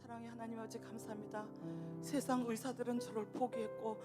사랑의 하나님 아버지 감사합니다. 세상 의사들은 저를 포기했고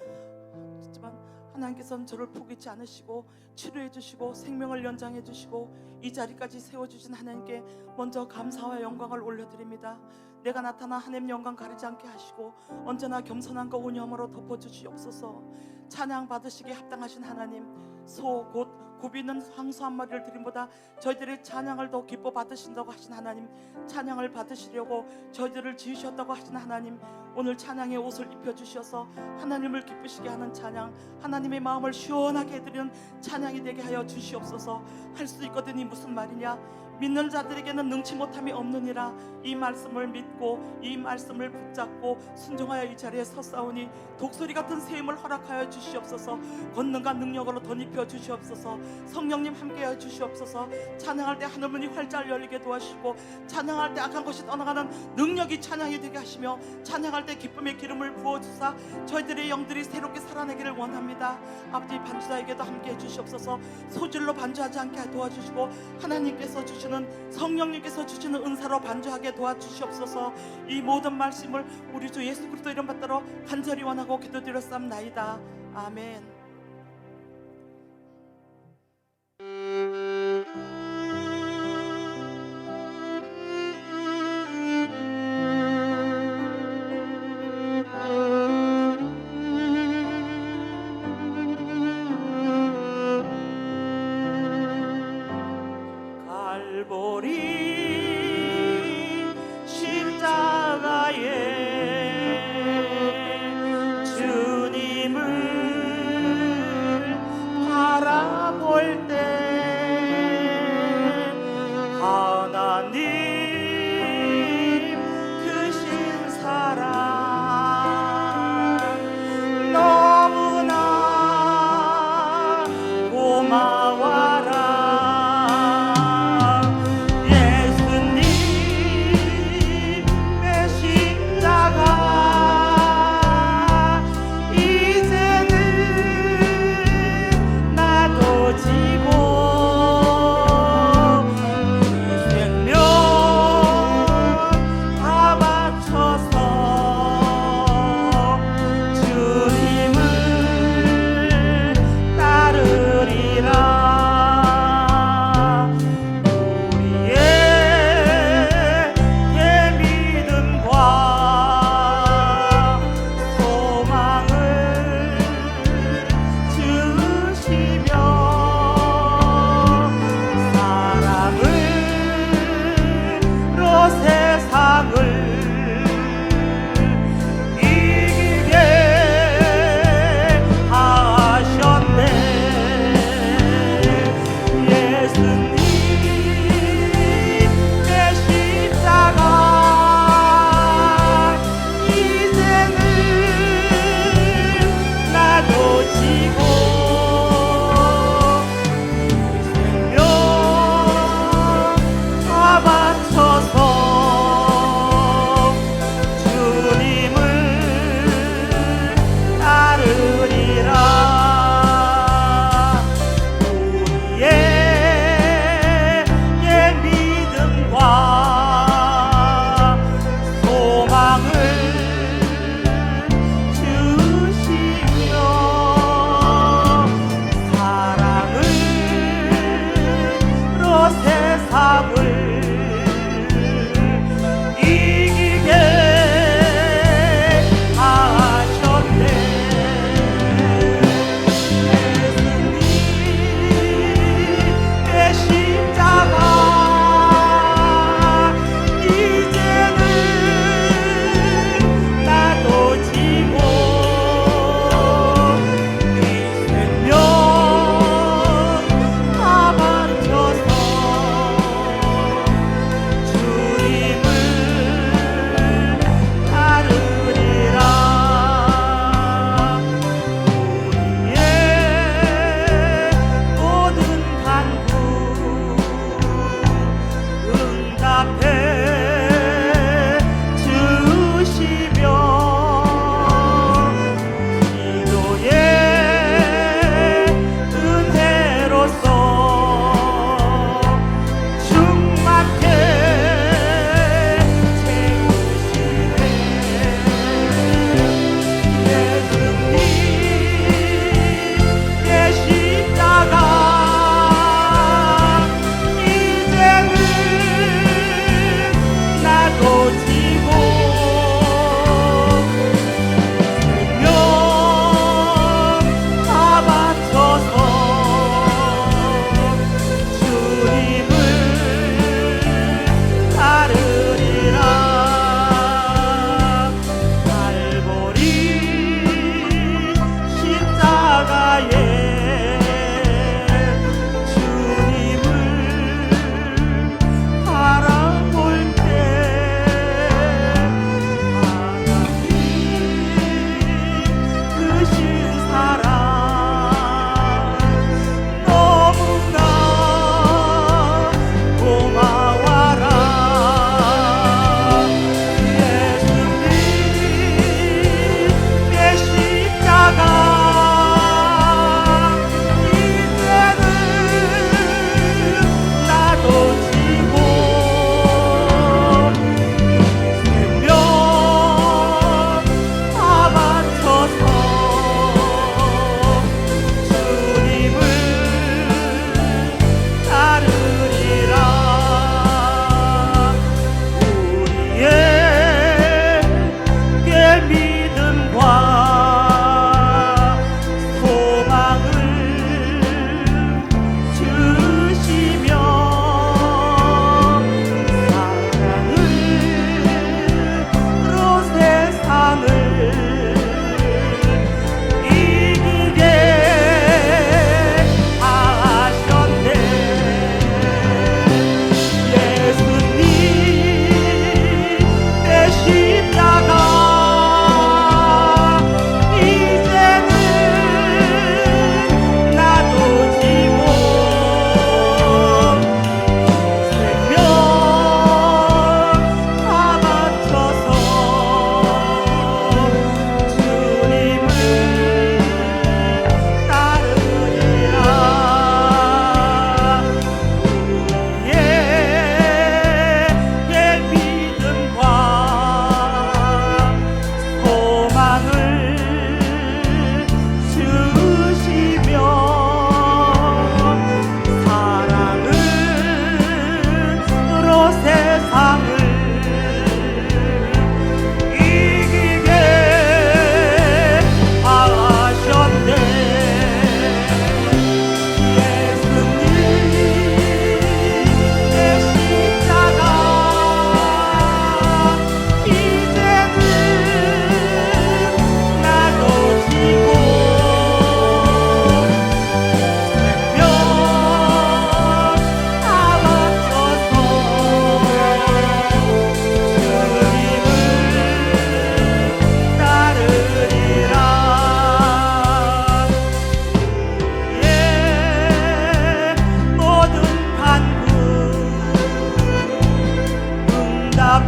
하지만 하나님께서는 저를 포기치 않으시고 치료해 주시고 생명을 연장해 주시고 이 자리까지 세워주신 하나님께 먼저 감사와 영광을 올려드립니다. 내가 나타나 하나님 영광 가리지 않게 하시고 언제나 겸손함과 온유함으로 덮어주시옵소서. 찬양 받으시기에 합당하신 하나님, 소 곧 굽이 있는 황소 한 마리를 드림보다 저희들의 찬양을 더 기뻐 받으신다고 하신 하나님, 찬양을 받으시려고 저희들을 지으셨다고 하신 하나님, 오늘 찬양의 옷을 입혀주셔서 하나님을 기쁘시게 하는 찬양, 하나님의 마음을 시원하게 해드리는 찬양이 되게 하여 주시옵소서. 할 수 있거든 이 무슨 말이냐, 믿는 자들에게는 능치 못함이 없느니라. 이 말씀을 믿고 이 말씀을 붙잡고 순종하여 이 자리에 섰사오니 독수리 같은 세임을 허락하여 주시옵소서. 권능과 능력으로 덧입혀 주시옵소서. 성령님 함께하여 주시옵소서. 찬양할 때 하늘문이 활짝 열리게 도와주시고 찬양할 때 악한 것이 떠나가는 능력이 찬양이 되게 하시며 찬양할 때 기쁨의 기름을 부어주사 저희들의 영들이 새롭게 살아내기를 원합니다. 아버지, 반주자에게도 함께해 주시옵소서. 소질로 반주하지 않게 도와주시고 하나님께서 주시는 성령님께서 주시는 은사로 반주하게 도와주시옵소서. 이 모든 말씀을 우리 주 예수 그리스도 이름 받들어 간절히 원하고 기도드렸사옵나이다. 아멘. 주님을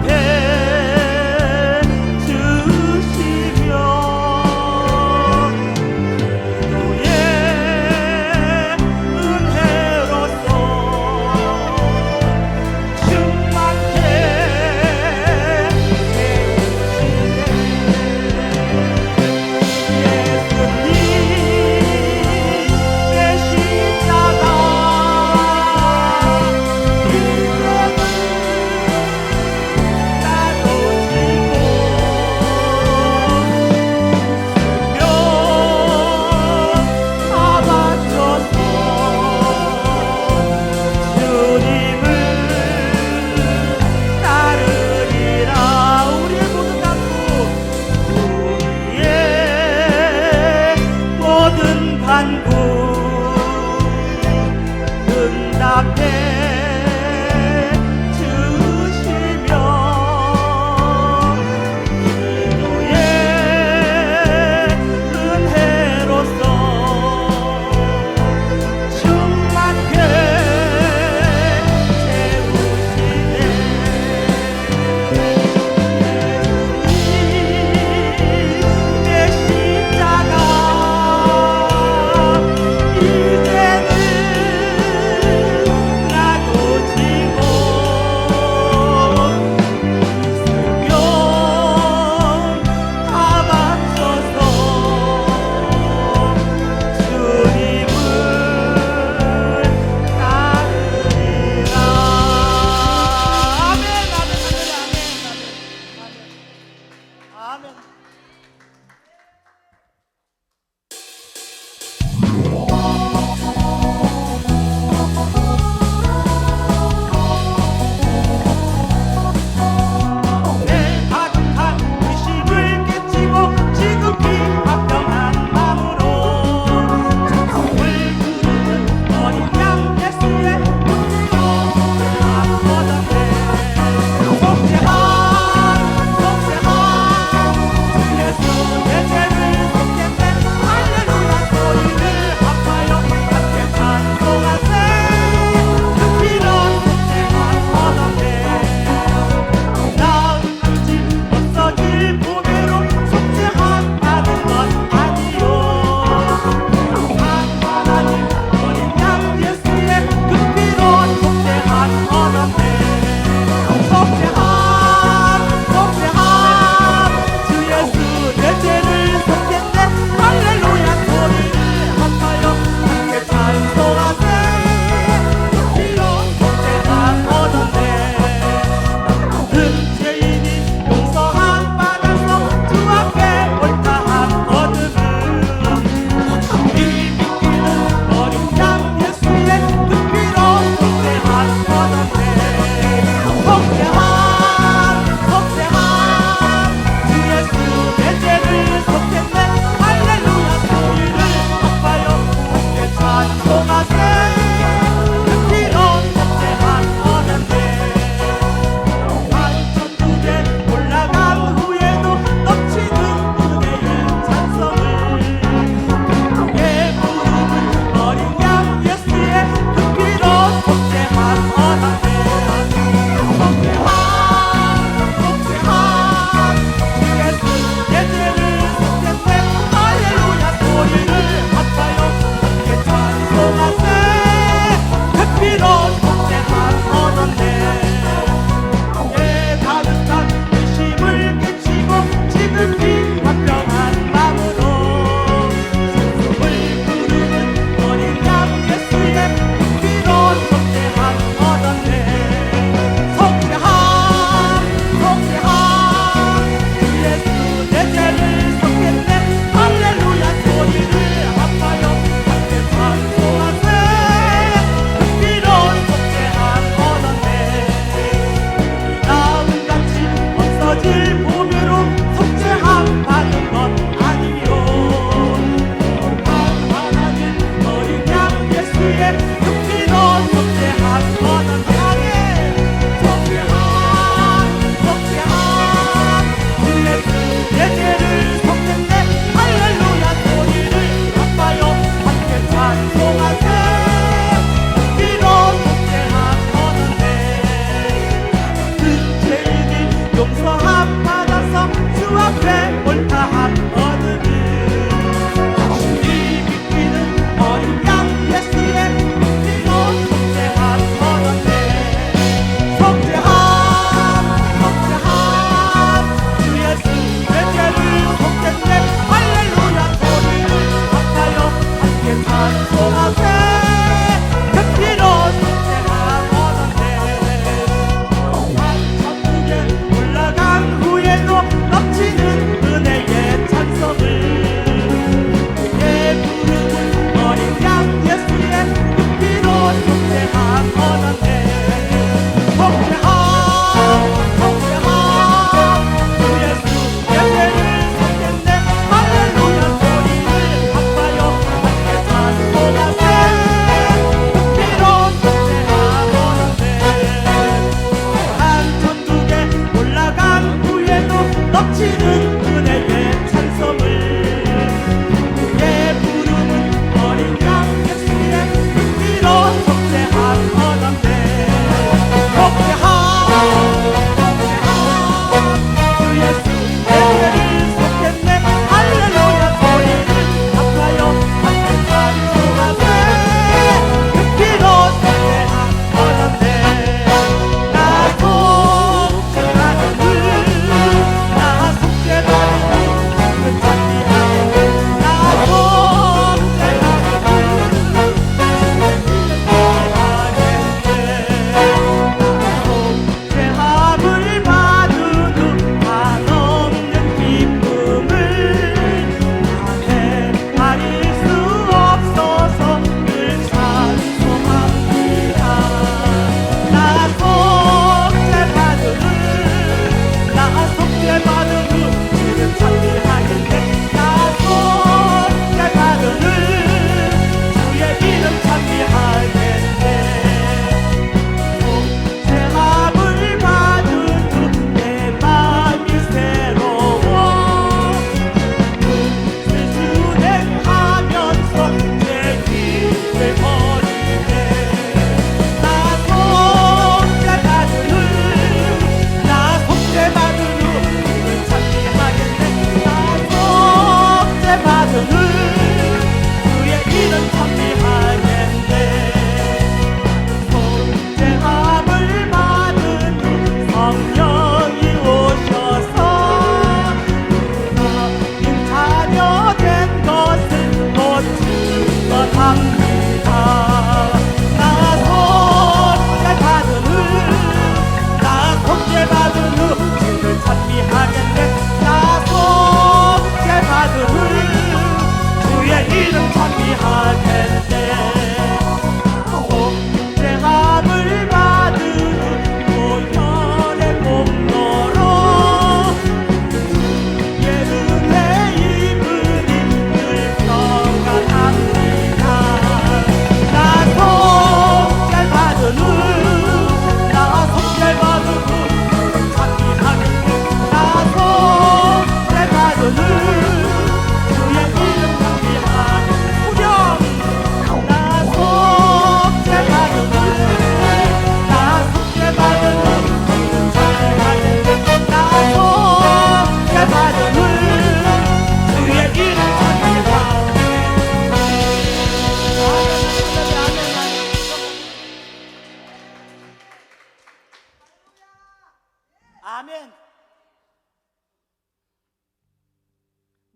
앞에 주시며 그의 은혜로서 충만케 예수님의 십자가 이름은 나를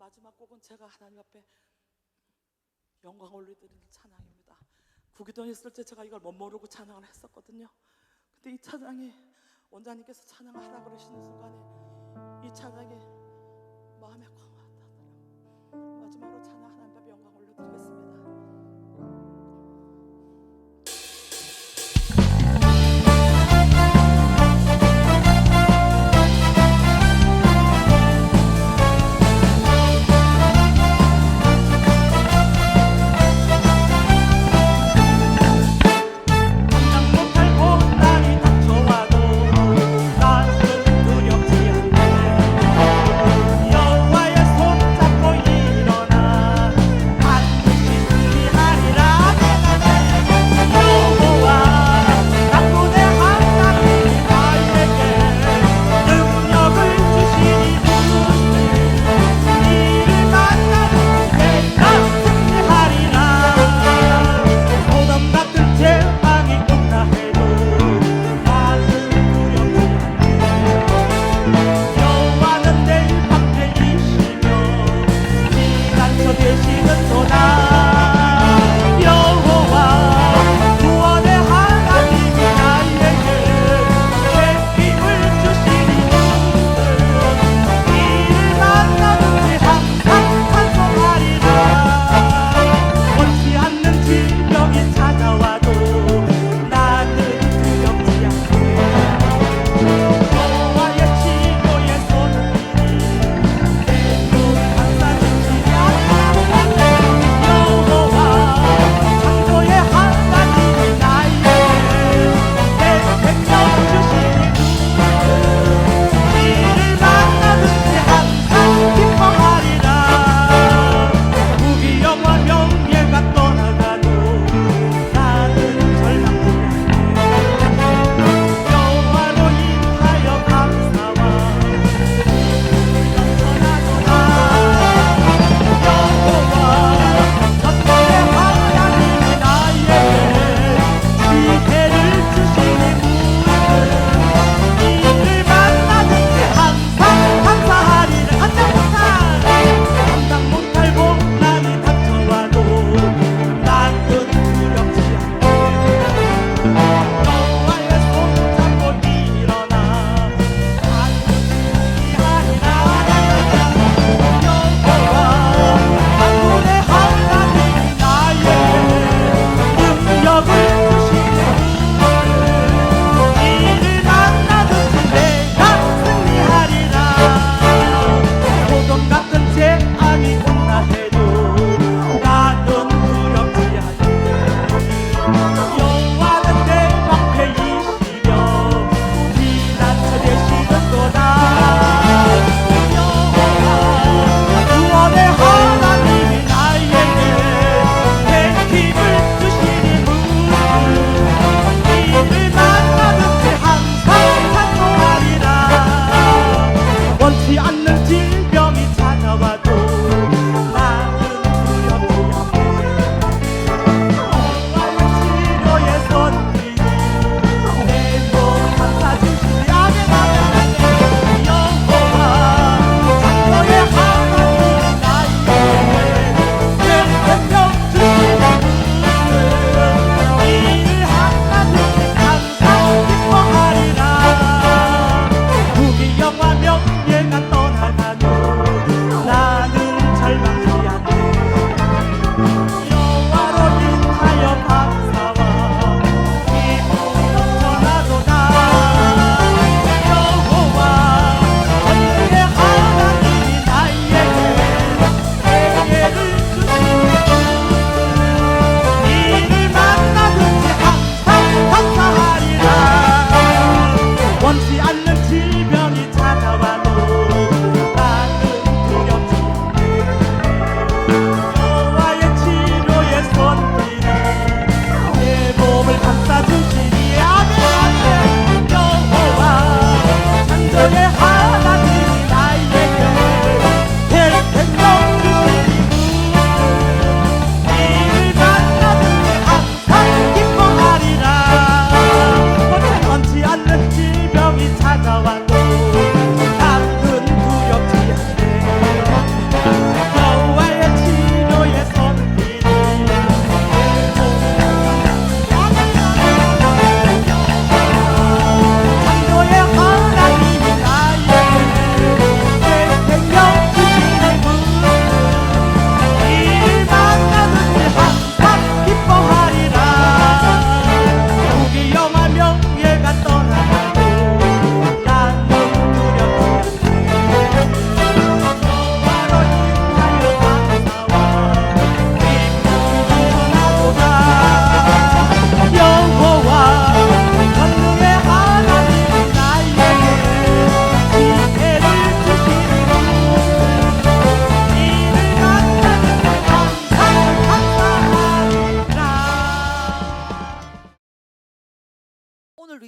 마지막 곡은 제가 하나님 앞에 영광 올려드리는 찬양입니다. 구기도에 있을 때 제가 이걸 못 모르고 찬양을 했었거든요. 근데 이 찬양이 원장님께서 찬양을 하라 그러시는 순간에 이 찬양이 마음에 꽉 와닿더라고요. 마지막으로 찬양 하나님 앞에 영광 올려드리겠습니다. 못할 고난이 닥쳐와도 나는 두렵지 않네.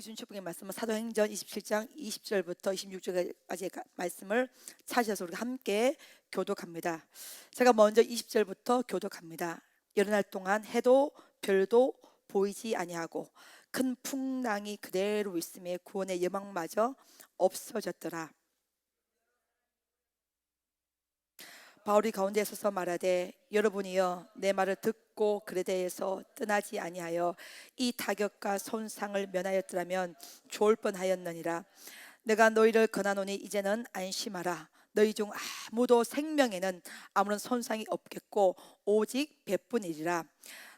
우리 준 축복의 말씀은 사도행전 27장 20절부터 26절까지의 말씀을 찾아서 우리가 함께 교독합니다. 제가 먼저 20절부터 교독합니다. 여러 날 동안 해도 별도 보이지 아니하고 큰 풍랑이 그대로 있음에 구원의 여망마저 없어졌더라. 바울이 가운데 서서 말하되 여러분이여 내 말을 듣고 그에 대해서 떠나지 아니하여 이 타격과 손상을 면하였더라면 좋을 뻔하였느니라. 내가 너희를 권하노니 이제는 안심하라. 너희 중 아무도 생명에는 아무런 손상이 없겠고 오직 배뿐이리라.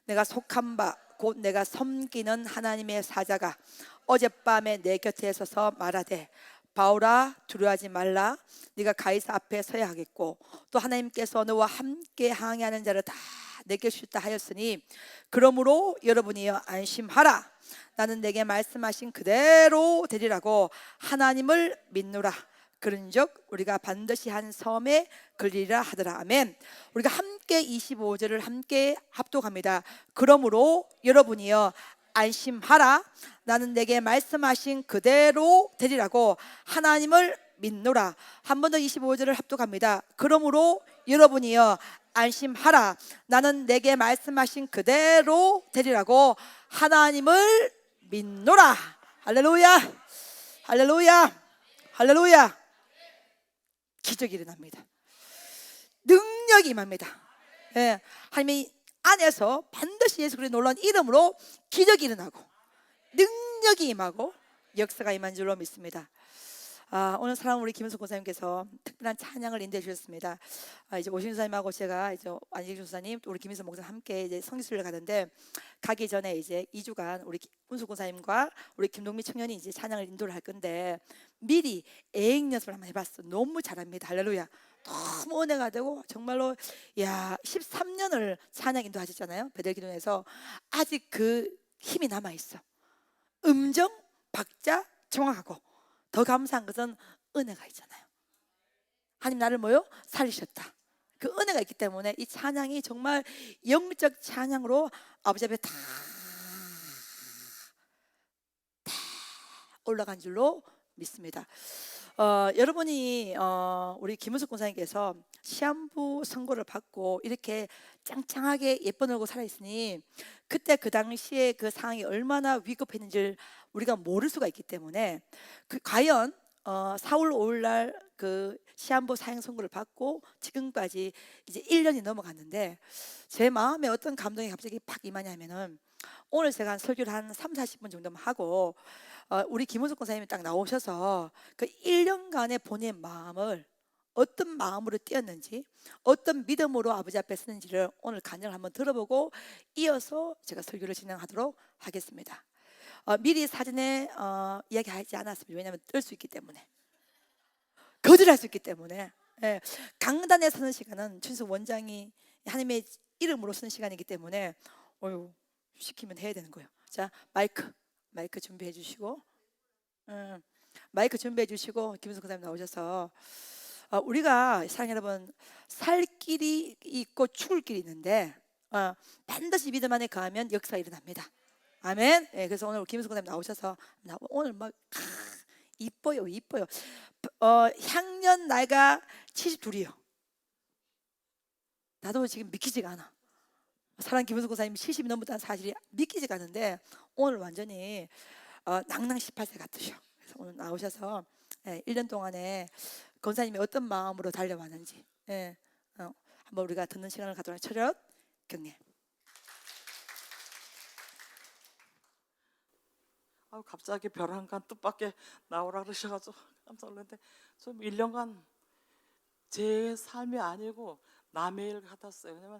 내가 속한 바 곧 내가 섬기는 하나님의 사자가 어젯밤에 내 곁에 서서 말하되 바울아 두려워하지 말라. 네가 가이사 앞에 서야 하겠고 또 하나님께서 너와 함께 항해하는 자를 다 내게 주셨다 하였으니 그러므로 여러분이여 안심하라. 나는 내게 말씀하신 그대로 되리라고 하나님을 믿노라. 그런즉 우리가 반드시 한 섬에 걸리리라 하더라. 아멘. 우리가 함께 25절을 함께 합독합니다. 그러므로 여러분이여 안심하라. 나는 내게 말씀하신 그대로 되리라고 하나님을 믿노라. 한 번 더 25절을 합독합니다. 그러므로 여러분이여 안심하라. 나는 내게 말씀하신 그대로 되리라고 하나님을 믿노라. 할렐루야. 할렐루야. 할렐루야. 기적이 일어납니다. 능력이 임합니다. 예, 하나님이 안에서 반드시 예수 그리스도의 놀라운 이름으로 기적이 일어나고 능력이 임하고 역사가 임한 줄로 믿습니다. 오늘 사랑하는 우리 김은숙 권사님께서 특별한 찬양을 인도해 주셨습니다. 이제 오신 선생님하고 제가 이제 안익 교사님 또 우리 김은숙 목사 함께 이제 성지순례를 가는데 가기 전에 이제 2주간 우리 은숙 권사님과 우리 김동미 청년이 이제 찬양을 인도를 할 건데 미리 애행 연습을 한번 해봤어. 너무 잘합니다. 할렐루야. 너무 은혜가 되고 정말로 13년을 찬양 인도하셨잖아요. 베델기도에서 아직 그 힘이 남아 있어. 음정, 박자 정확하고 더 감사한 것은 은혜가 있잖아요. 하나님 나를 뭐요? 살리셨다. 그 은혜가 있기 때문에 이 찬양이 정말 영적 찬양으로 아버지 앞에 다 올라간 줄로 믿습니다. 여러분이 우리 김은숙 권사님께서 시한부 선고를 받고 이렇게 짱짱하게 예쁜 얼굴 살아있으니 그때 그 당시에 그 상황이 얼마나 위급했는지를 우리가 모를 수가 있기 때문에 과연 4월 5일 날 그 시한부 사형 선고를 받고 지금까지 이제 1년이 넘어갔는데 제 마음에 어떤 감동이 갑자기 팍 임하냐면은 오늘 제가 한 설교를 한 3, 40분 정도만 하고 우리 김은숙 권사님이 딱 나오셔서 그 1년간의 본인의 마음을 어떤 마음으로 뛰었는지 어떤 믿음으로 아버지 앞에 서는지를 오늘 간증을 한번 들어보고 이어서 제가 설교를 진행하도록 하겠습니다. 미리 사전에 이야기하지 않았습니다. 왜냐하면 뜰 수 있기 때문에 거절할 수 있기 때문에 강단에 서는 시간은 춘수 원장이 하나님의 이름으로 서는 시간이기 때문에 시키면 해야 되는 거예요. 자 마이크 준비해 주시고 마이크 준비해 주시고 김은숙 선생님 나오셔서 우리가 사랑 여러분 살 길이 있고 죽을 길이 있는데 반드시 믿음 안에 거하면 역사가 일어납니다. 아멘. 그래서 오늘 김은숙 선생님 나오셔서 오늘 막 이뻐요. 향년 나이가 72이요. 나도 지금 믿기지가 않아. 사랑 김은숙 권사님이 70이 넘었다는 사실이 믿기지가 않는데 오늘 완전히 낭낭 18세 같으셔. 그래서 오늘 나오셔서 1년 동안에 권사님이 어떤 마음으로 달려왔는지 한번 우리가 듣는 시간을 갖도록 차렷 경례. 갑자기 별 한 간 뜻밖의 나오라 그러셔가지고 깜짝 놀랐는데 좀 1년간 제 삶이 아니고 남의 일 같았어요. 왜냐면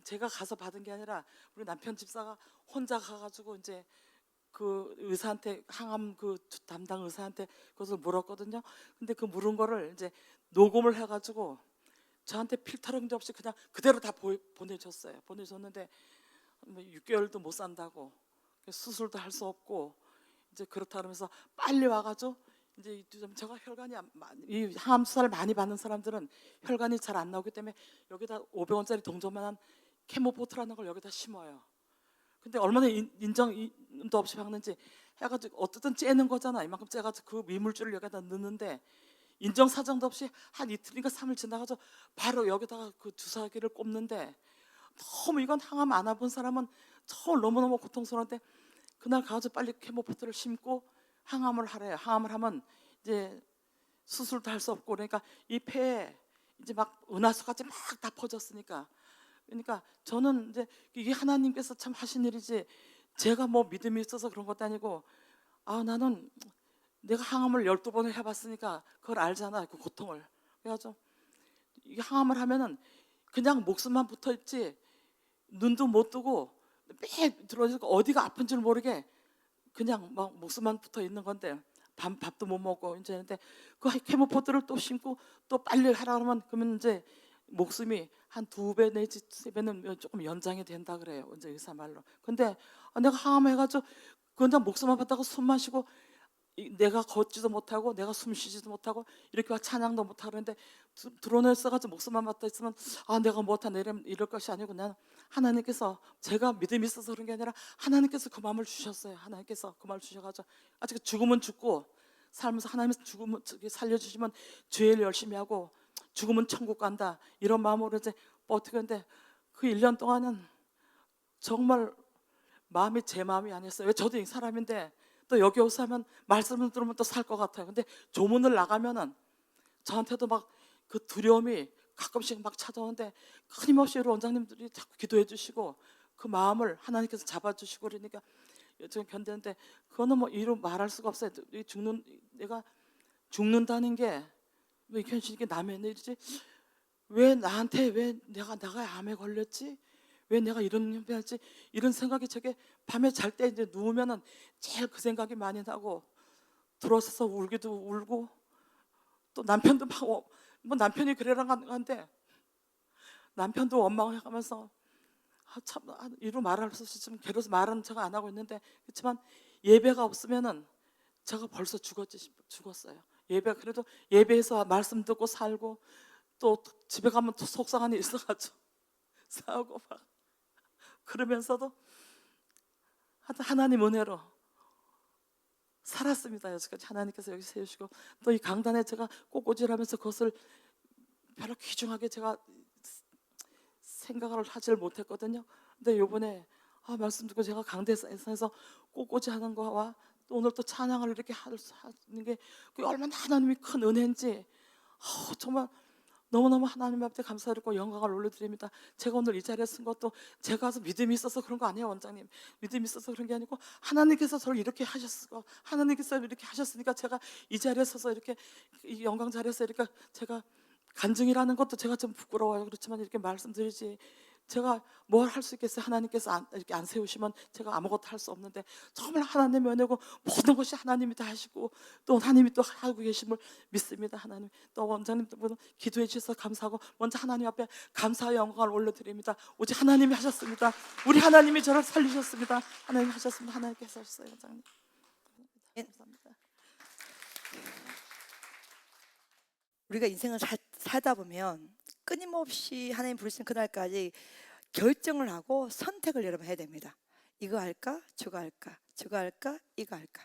제가 가서 받은 게 아니라 우리 남편 집사가 혼자 가가지고 이제 그 의사한테 항암 그 담당 의사한테 그것을 물었거든요. 근데 그 물은 거를 이제 녹음을 해가지고 저한테 필터링도 없이 그냥 그대로 다 보내줬어요. 보내줬는데 6개월도 못 산다고 수술도 할 수 없고 이제 그렇다 그러면서 빨리 와가지고 이제 제가 혈관이 이 항암 주사를 많이 받는 사람들은 혈관이 잘 안 나오기 때문에 여기다 500원짜리 동전만한 케모포트라는 걸 여기다 심어요. 근데 얼마나 인정도 없이 박는지 해가지고 어쨌든 째는 거잖아. 이만큼 째가지고 그 미물줄을 여기다 넣는데 인정사정도 없이 한 이틀인가 3일 지나가서 바로 여기다가 그 주사기를 꼽는데, 너무 이건 항암 안 해본 사람은 정말 너무너무 고통스러운데, 그날 가가지고 빨리 케모포트를 심고 항암을 하래요. 항암을 하면 이제 수술도 할 수 없고, 그러니까 이 폐에 이제 막 은하수같이 막 다 퍼졌으니까, 그러니까 저는 이제 이게 하나님께서 참 하신 일이지, 제가 뭐 믿음이 있어서 그런 것도 아니고, 나는 내가 항암을 12번을 해봤으니까 그걸 알잖아, 그 고통을. 그래가지고 이게 항암을 하면은 그냥 목숨만 붙어있지 눈도 못 뜨고 매 들어지고 어디가 아픈 줄 모르게 그냥 막 목숨만 붙어 있는 건데, 밥도 못 먹고 이제. 근데 그 케모포트를 또 심고 또 빨리 하라 그러면 이제 목숨이 한 2배 내지 3배는 조금 연장이 된다 그래요, 이제 의사 말로. 근데 내가 항암해가지고 그냥 목숨만 받다가 숨 마시고 내가 걷지도 못하고 내가 숨 쉬지도 못하고 이렇게 막 찬양도 못하고 그러는데, 드론을 써가지고 목숨만 받다 있으면 내가 못하네 이럴 것이 아니고, 나는 하나님께서, 제가 믿음이 있어서 그런 게 아니라 하나님께서 그 마음을 주셨어요. 하나님께서 그 마음을 주셔가지고 아직 죽으면 죽고 살면서 하나님이 죽으면 살려주시면 죄를 열심히 하고 죽으면 천국 간다 이런 마음으로 이제 버티는데, 그 1년 동안은 정말 마음이 제 마음이 아니었어요. 왜 저도 사람인데 또 여기 오서 하면 말씀을 들으면 또 살 것 같아요. 근데 조문을 나가면은 저한테도 막 그 두려움이 가끔씩 막 찾아오는데, 끊임없이 우리 원장님들이 자꾸 기도해 주시고 그 마음을 하나님께서 잡아주시고 그러니까 요즘 견디는데, 그거는 뭐 이루 말할 수가 없어요. 내가 죽는다는 게 왜 현실이 남의 일이지? 왜 나한테, 왜 내가 암에 걸렸지? 왜 내가 이런 일을 지 이런 생각이, 저게 밤에 잘 때 이제 누우면은 제일 그 생각이 많이 나고, 들어서서 울기도 울고, 또 남편도 뭐 남편이 그래라 한데 남편도 원망해가면서 참 이루 말할 수 없이 좀 괴로워서 말은 제가 안 하고 있는데, 그렇지만 예배가 없으면은 제가 벌써 죽었어요. 예배, 그래도 예배에서 말씀 듣고 살고 또 집에 가면 또 속상한 일 있어가지고 싸우고 막 그러면서도 하나님 은혜로 살았습니다. 여기까지 하나님께서 여기 세우시고, 또 이 강단에 제가 꼬꼬질하면서 그것을 별로 귀중하게 제가 생각을 하질 못했거든요. 근데 요번에 말씀 듣고 제가 강대에서 꼬꼬지하는 거와 또 오늘 또 찬양을 이렇게 하는 게 그게 얼마나 하나님이 큰 은혜인지 정말 너무너무 하나님 앞에 감사드리고 영광을 올려드립니다. 제가 오늘 이 자리에 쓴 것도 제가 믿음이 있어서 그런 거 아니에요, 원장님. 믿음이 있어서 그런 게 아니고 하나님께서 저를 이렇게 하셨고, 하나님께서 이렇게 하셨으니까 제가 이 자리에 서서 이렇게 이 영광 자리에서 이렇게 제가 간증이라는 것도 제가 좀 부끄러워요. 그렇지만 이렇게 말씀드리지, 제가 뭘 할 수 있겠어요? 하나님께서 이렇게 안 세우시면 제가 아무것도 할 수 없는데, 정말 하나님의 은혜고 모든 것이 하나님이 다 하시고 또 하나님이 또 하고 계심을 믿습니다. 하나님, 또 원장님도 기도해 주셔서 감사하고 먼저 하나님 앞에 감사의 영광을 올려드립니다. 오직 하나님이 하셨습니다. 우리 하나님이 저를 살리셨습니다. 하나님 하셨습니다. 하나님께서 하셨어요, 원장님. 감사합니다. 우리가 인생을 살다 보면 끊임없이 하나님 부르신 그날까지 결정을 하고 선택을 여러분 해야 됩니다. 이거 할까? 저거 할까? 저거 할까? 이거 할까?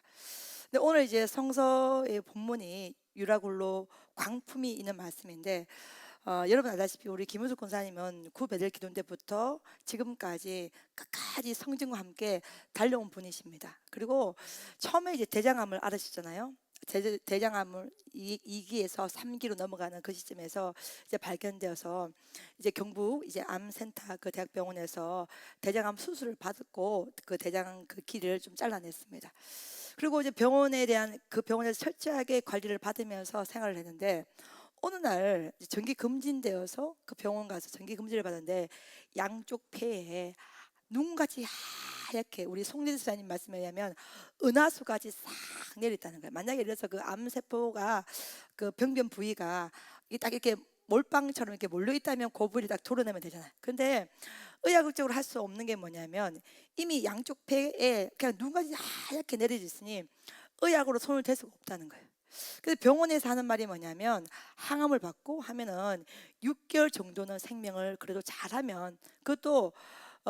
근데 오늘 이제 성서의 본문이 유라굴로 광품이 있는 말씀인데, 여러분 아다시피 우리 김우숙 권사님은 구 베델 기도 때부터 지금까지 끝까지 성진과 함께 달려온 분이십니다. 그리고 처음에 이제 대장암을 앓으셨잖아요. 대장암을 2기에서 3기로 넘어가는 그 시점에서 이제 발견되어서 이제 경북 이제 암센터 그 대학병원에서 대장암 수술을 받았고, 그 대장 그 길을 좀 잘라냈습니다. 그리고 이제 병원에 대한 그 병원에서 철저하게 관리를 받으면서 생활을 했는데, 어느 날 정기 검진되어서 그 병원 가서 정기 검진을 받았는데 양쪽 폐에 눈같이 하얗게, 우리 송리대 수사님 말씀에 의하면 은하수같이 싹 내렸다는 거예요. 만약에 이래서 그 암세포가 그 병변 부위가 딱 이렇게 몰빵처럼 이렇게 몰려 있다면 그 부위를 딱 도려내면 되잖아요. 근데 의학적으로 할 수 없는 게 뭐냐면, 이미 양쪽 폐에 그냥 눈같이 하얗게 내려져 있으니 의학으로 손을 댈 수가 없다는 거예요. 그래서 병원에서 하는 말이 뭐냐면, 항암을 받고 하면은 6개월 정도는 생명을 그래도 잘하면, 그것도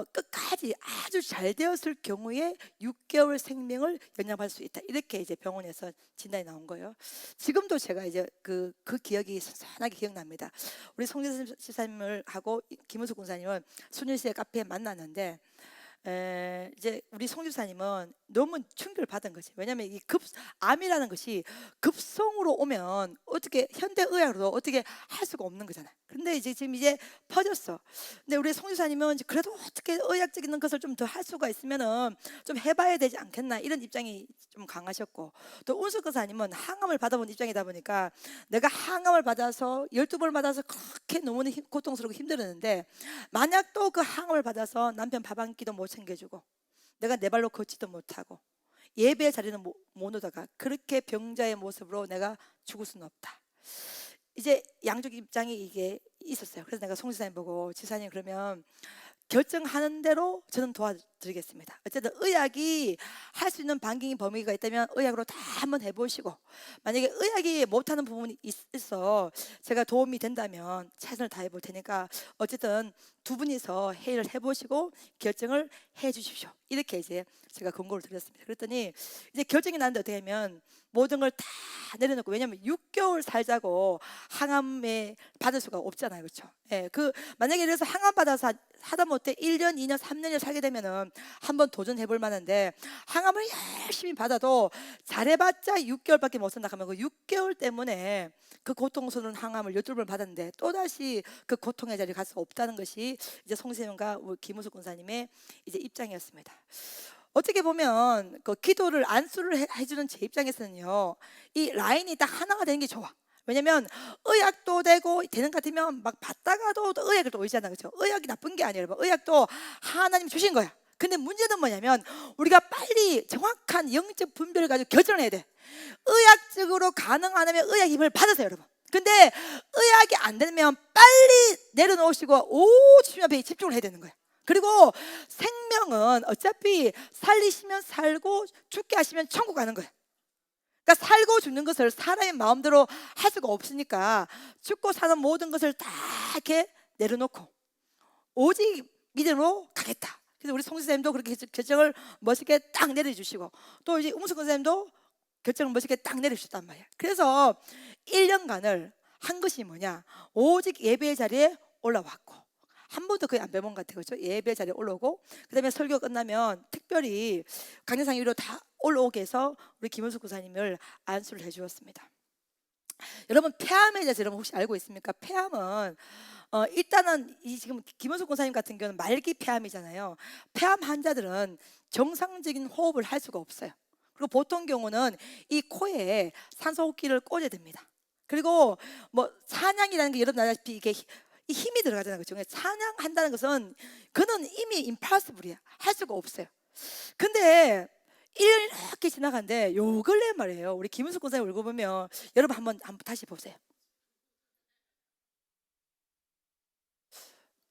끝까지 아주 잘 되었을 경우에 6개월 생명을 연장받을 수 있다. 이렇게 이제 병원에서 진단이 나온 거예요. 지금도 제가 이제 그 기억이 선선하게 기억납니다. 우리 송재 집사님을 하고 김은숙 군사님은 순일시의 카페에 만났는데 이제 우리 송 집사님은 너무 충격을 받은 거지. 왜냐하면 이 암이라는 것이 급성으로 오면 어떻게 현대 의학으로 어떻게 할 수가 없는 거잖아요. 근데 이제 지금 이제 퍼졌어. 근데 우리 송 집사님은 이제 그래도 어떻게 의학적인 것을 좀 더 할 수가 있으면은 좀 해봐야 되지 않겠나 이런 입장이 좀 강하셨고, 또 운수 권사님은 항암을 받아본 입장이다 보니까 내가 항암을 받아서 12번 받아서 그렇게 너무나 고통스럽고 힘들었는데 만약 또 그 항암을 받아서 남편 밥 한 끼도 못 챙겨주고 내가 내 발로 걷지도 못하고 예배의 자리는 못 오다가 그렇게 병자의 모습으로 내가 죽을 수는 없다. 이제 양쪽 입장이 이게 있었어요. 그래서 내가 송 지사님 보고, 지사님 그러면 결정하는 대로 저는 도와드리겠습니다. 어쨌든 의학이 할 수 있는 반경이 범위가 있다면 의학으로 다 한번 해보시고, 만약에 의학이 못하는 부분이 있어 제가 도움이 된다면 최선을 다해볼 테니까 어쨌든 두 분이서 회의를 해보시고 결정을 해주십시오. 이렇게 이제 제가 권고를 드렸습니다. 그랬더니 이제 결정이 났는데 어떻게 하면 모든 걸 다 내려놓고, 왜냐하면 6개월 살자고 항암에 받을 수가 없잖아요, 그렇죠? 예, 만약에 이래서 항암 받아서 하다 못해 1년, 2년, 3년을 살게 되면은 한번 도전해볼 만한데 항암을 열심히 받아도 잘해봤자 6개월밖에 못 산다 하면 그 6개월 때문에 그 고통스러운 항암을 12번 받았는데 또 다시 그 고통의 자리에 갈 수 없다는 것이 이제 송세윤과 김우숙 군사님의 이제 입장이었습니다. 어떻게 보면 그 기도를 안수를 해주는 제 입장에서는요, 이 라인이 딱 하나가 되는 게 좋아. 왜냐면 의학도 되고 되는 것 같으면 막 받다가도 또 의학을 또 의지하는 거죠. 의학이 나쁜 게 아니에요. 의학도 하나님 주신 거야. 근데 문제는 뭐냐면 우리가 빨리 정확한 영적 분별을 가지고 결정을 해야 돼. 의학적으로 가능하다면 의학 힘을 받으세요, 여러분. 근데 의학이 안 되면 빨리 내려놓으시고 오직 주님 앞에 집중을 해야 되는 거야. 그리고 생명은 어차피 살리시면 살고 죽게 하시면 천국 가는 거야. 그러니까 살고 죽는 것을 사람의 마음대로 할 수가 없으니까 죽고 사는 모든 것을 다 이렇게 내려놓고 오직 믿음으로 가겠다. 그래서 우리 송 선생님도 그렇게 결정을 멋있게 딱 내려주시고, 또 이제 웅수 선생님도 결정을 멋있게 딱 내려주셨단 말이야. 그래서 1년간을 한 것이 뭐냐, 오직 예배의 자리에 올라왔고 한 번도 거의 안 배운 것 같아요, 그렇죠? 예배 자리에 올라오고, 그다음에 설교 끝나면 특별히 강대상 위로 다 올라오게 해서 우리 김은숙 구사님을 안수를 해주었습니다. 여러분, 폐암에 대해서 여러분 혹시 알고 있습니까? 폐암은 일단은 지금 김은숙 권사님 같은 경우는 말기 폐암이잖아요. 폐암 환자들은 정상적인 호흡을 할 수가 없어요. 그리고 보통 경우는 이 코에 산소호흡기를 꽂아야 됩니다. 그리고 뭐 찬양이라는 게 여러분 아시다시피 이게 이 힘이 들어가잖아요, 그렇죠? 찬양한다는 것은 그는 이미 임파서블이야. 할 수가 없어요. 근데 1년이 이렇게 지나간데 요 근래 말이에요, 우리 김은숙 권사님 얼굴 보면 여러분 한번 다시 보세요.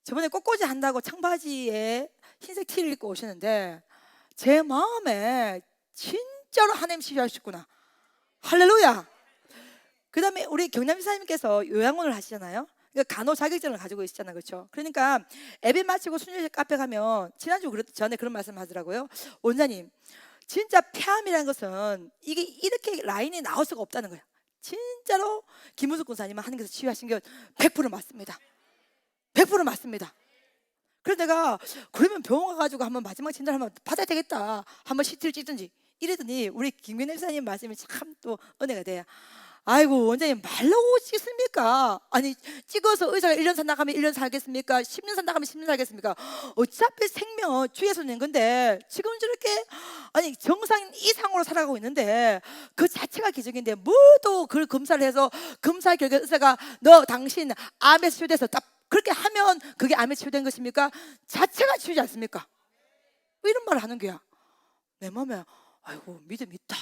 저번에 꽃꽂이 한다고 청바지에 흰색 티를 입고 오시는데 제 마음에 진짜로 하나님 치유하셨구나. 할렐루야. 그 다음에 우리 경남 지사님께서 요양원을 하시잖아요. 그러니까 간호 자격증을 가지고 있잖아요, 그렇죠? 그러니까 예배 마치고 순례 카페 가면 지난주 전에 그런 말씀 하더라고요. 원장님, 진짜 폐암이라는 것은 이게 이렇게 라인이 나올 수가 없다는 거예요. 진짜로 김은숙 권사님은 하나님께서 치유하신 게 100% 맞습니다. 100% 맞습니다. 그래서 내가 그러면 병원 가가지고 한번 마지막 진단 한번 받아야 되겠다, 한번 CT를 찍든지 이랬더니 우리 김근혜 목사님 말씀이 참 또 은혜가 돼요. 아이고 원장님, 말로 찍습니까? 아니 찍어서 의사가 1년 산다 하면 1년 살겠습니까? 10년 산다 하면 10년 살겠습니까? 어차피 생명은 주에서 낸 건데 지금 저렇게 아니 정상 이상으로 살아가고 있는데 그 자체가 기적인데 뭐도 그걸 검사를 해서 검사 결과 의사가 너 당신 암에 치유돼서 딱 그렇게 하면 그게 암에 치유된 것입니까? 자체가 치유지 않습니까? 왜 이런 말을 하는 거야? 내 마음에 아이고 믿음 있다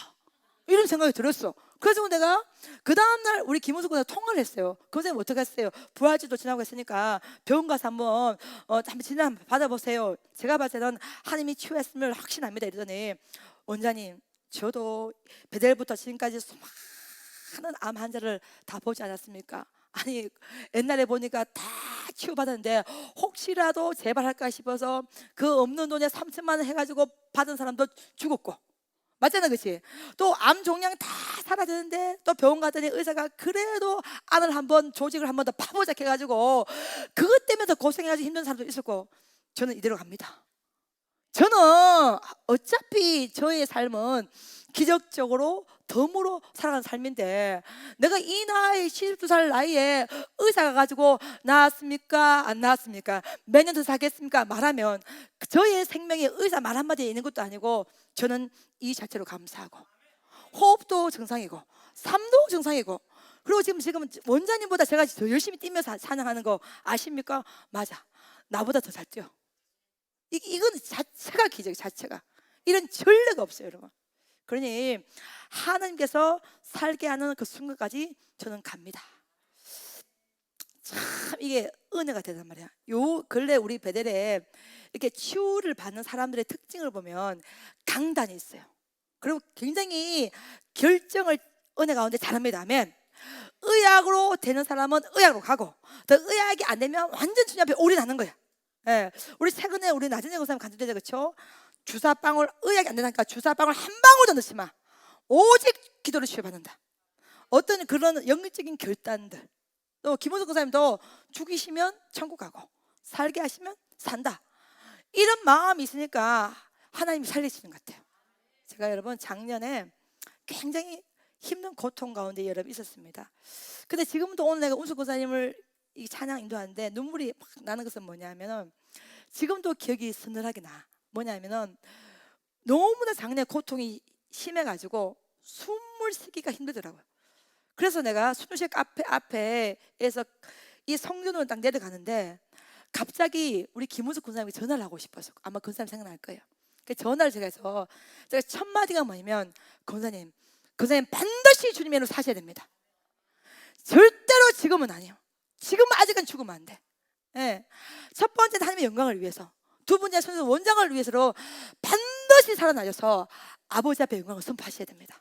이런 생각이 들었어. 그래서 내가 그 다음날 우리 김은숙 군사 통화를 했어요. 그 선생님 어떻게 했어요? 부활절도 지나고 했으니까 병원 가서 한번 진단 받아보세요. 제가 봤을 때는 하나님이 치유했음을 확신합니다. 이러더니 원장님, 저도 베델부터 지금까지 수많은 암 환자를 다 보지 않았습니까? 아니 옛날에 보니까 다 치유받았는데 혹시라도 제발 할까 싶어서 그 없는 돈에 3천만 원 해가지고 받은 사람도 죽었고, 맞잖아, 그치? 또 암 종양 다 사라졌는데 또 병원 갔더니 의사가 그래도 안을 한번 조직을 한 번 더 파보자 해가지고 그것 때문에 더 고생해가지고 힘든 사람도 있었고, 저는 이대로 갑니다. 저는 어차피 저의 삶은 기적적으로 덤으로 살아가는 삶인데, 내가 이 나이 72살 나이에 의사가 가지고 나았습니까? 안 나았습니까? 몇 년 더 살겠습니까? 말하면 저의 생명에 의사 말 한마디에 있는 것도 아니고, 저는 이 자체로 감사하고, 호흡도 정상이고 삶도 정상이고, 그리고 지금 원장님보다 제가 더 열심히 뛰면서 찬양하는 거 아십니까? 맞아, 나보다 더 잘 뛰어. 이건 자체가 기적이, 자체가. 이런 전례가 없어요, 여러분. 그러니 하나님께서 살게 하는 그 순간까지 저는 갑니다. 참 이게 은혜가 되단 말이야. 요 근래 우리 베델에 이렇게 치유를 받는 사람들의 특징을 보면 강단이 있어요. 그리고 굉장히 결정을 은혜 가운데 잘합니다. 아멘. 의학으로 되는 사람은 의학으로 가고, 더 의학이 안 되면 완전 주님 앞에 올인하는 거야. 예, 우리 최근에 우리 나중에 그 사람 간증되죠, 그렇죠? 주사방울, 의학이 안 되니까 주사방울 한 방울도 넣지 마. 오직 기도를 치유받는다. 어떤 그런 영적인 결단들. 또 김원석 권사님도 죽이시면 천국 가고 살게 하시면 산다, 이런 마음이 있으니까 하나님이 살리시는 것 같아요. 제가 여러분 작년에 굉장히 힘든 고통 가운데 여러분 있었습니다. 근데 지금도 오늘 내가 운수 권사님을 이 찬양 인도하는데 눈물이 막 나는 것은 뭐냐면은, 지금도 기억이 서늘하게 나. 뭐냐면은 너무나 작년에 고통이 심해가지고 숨을 쉬기가 힘들더라고요. 그래서 내가 순실 카페 앞에에서 이 성전으로 딱 내려가는데 갑자기 우리 김우숙 군사님이 전화를 하고 싶어서, 아마 군사님 생각날 거예요. 그 전화를 제가 해서 제가 첫 마디가 뭐냐면, 군사님 반드시 주님의 이름으로 사셔야 됩니다. 절대로 지금은 아니에요. 지금은 아직은 죽으면 안 돼. 예. 첫 번째 하나님의 영광을 위해서, 두 번째 선생 원장을 위해서로 반드시 살아나셔서 아버지 앞에 영광을 선포하셔야 됩니다.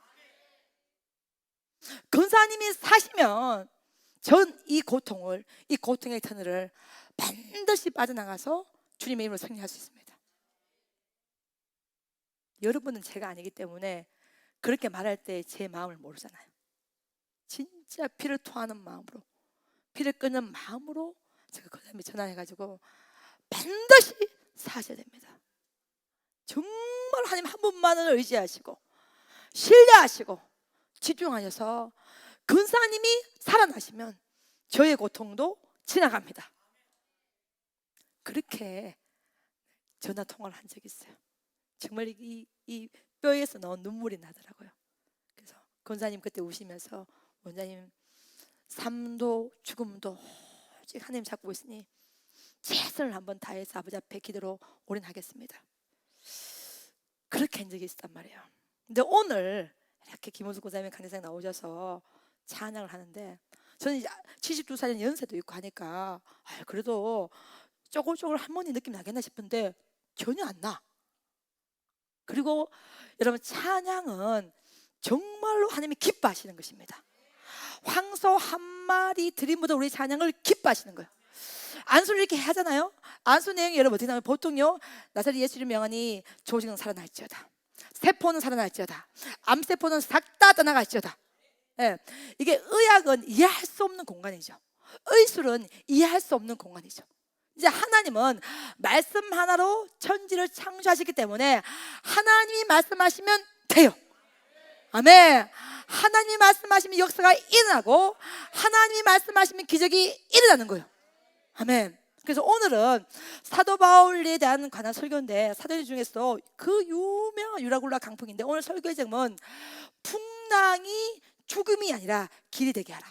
권사님이 사시면 전 이 고통의 터널을 반드시 빠져나가서 주님의 이름으로 승리할 수 있습니다. 여러분은 제가 아니기 때문에 그렇게 말할 때 제 마음을 모르잖아요. 진짜 피를 토하는 마음으로, 피를 끄는 마음으로 제가 그 사람이 전화해가지고 반드시 사셔야 됩니다. 정말 하나님 한 분만을 의지하시고 신뢰하시고 집중하셔서 근사님이 살아나시면 저의 고통도 지나갑니다. 그렇게 전화 통화를 한 적이 있어요. 정말 이 뼈에서 나온 눈물이 나더라고요. 그래서 권사님 그때 우시면서, 원장님 삶도 죽음도 오직 하나님 잡고 있으니 최선을 한번 다해서 아버지 앞에 기도로 올인하겠습니다. 그렇게 한 적이 있단 말이에요. 근데 오늘 이렇게 김원수 권사님이 강대상 나오셔서 찬양을 하는데, 저는 이제 72살 연세도 있고 하니까 그래도 쪼글쪼글 할머니 느낌 나겠나 싶은데 전혀 안 나. 그리고 여러분, 찬양은 정말로 하나님이 기뻐하시는 것입니다. 황소 한 마리 드림보다 우리 찬양을 기뻐하시는 거예요. 안수를 이렇게 하잖아요. 안수 내용이 여러분 어떻게 나오면, 보통요, 나사렛 예수 이름 명하니 조직은 살아날지어다, 세포는 살아날지어다, 암세포는 싹 다 떠나갈지어다. 예, 이게 의학은 이해할 수 없는 공간이죠. 의술은 이해할 수 없는 공간이죠. 이제 하나님은 말씀 하나로 천지를 창조하셨기 때문에 하나님이 말씀하시면 돼요. 아멘. 하나님이 말씀하시면 역사가 일어나고, 하나님이 말씀하시면 기적이 일어나는 거예요. 아멘. 그래서 오늘은 사도 바울에 대한 관한 설교인데, 사도행 중에서 그 유명한 유라굴라 강풍인데, 오늘 설교의 제목은 풍랑이 죽음이 아니라 길이 되게 하라.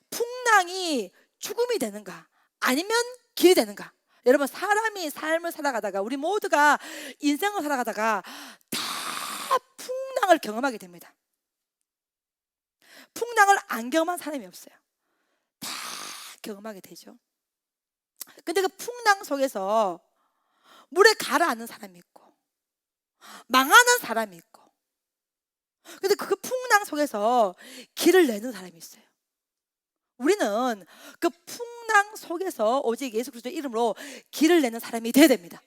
풍랑이 죽음이 되는가 아니면 길이 되는가? 여러분, 사람이 삶을 살아가다가, 우리 모두가 인생을 살아가다가 다 풍랑을 경험하게 됩니다. 풍랑을 안 경험한 사람이 없어요. 다 경험하게 되죠. 근데 그 풍랑 속에서 물에 가라앉는 사람이 있고 망하는 사람이 있고, 근데 그 풍랑 속에서 길을 내는 사람이 있어요. 우리는 그 풍랑 속에서 오직 예수 그리스도의 이름으로 길을 내는 사람이 돼야 됩니다.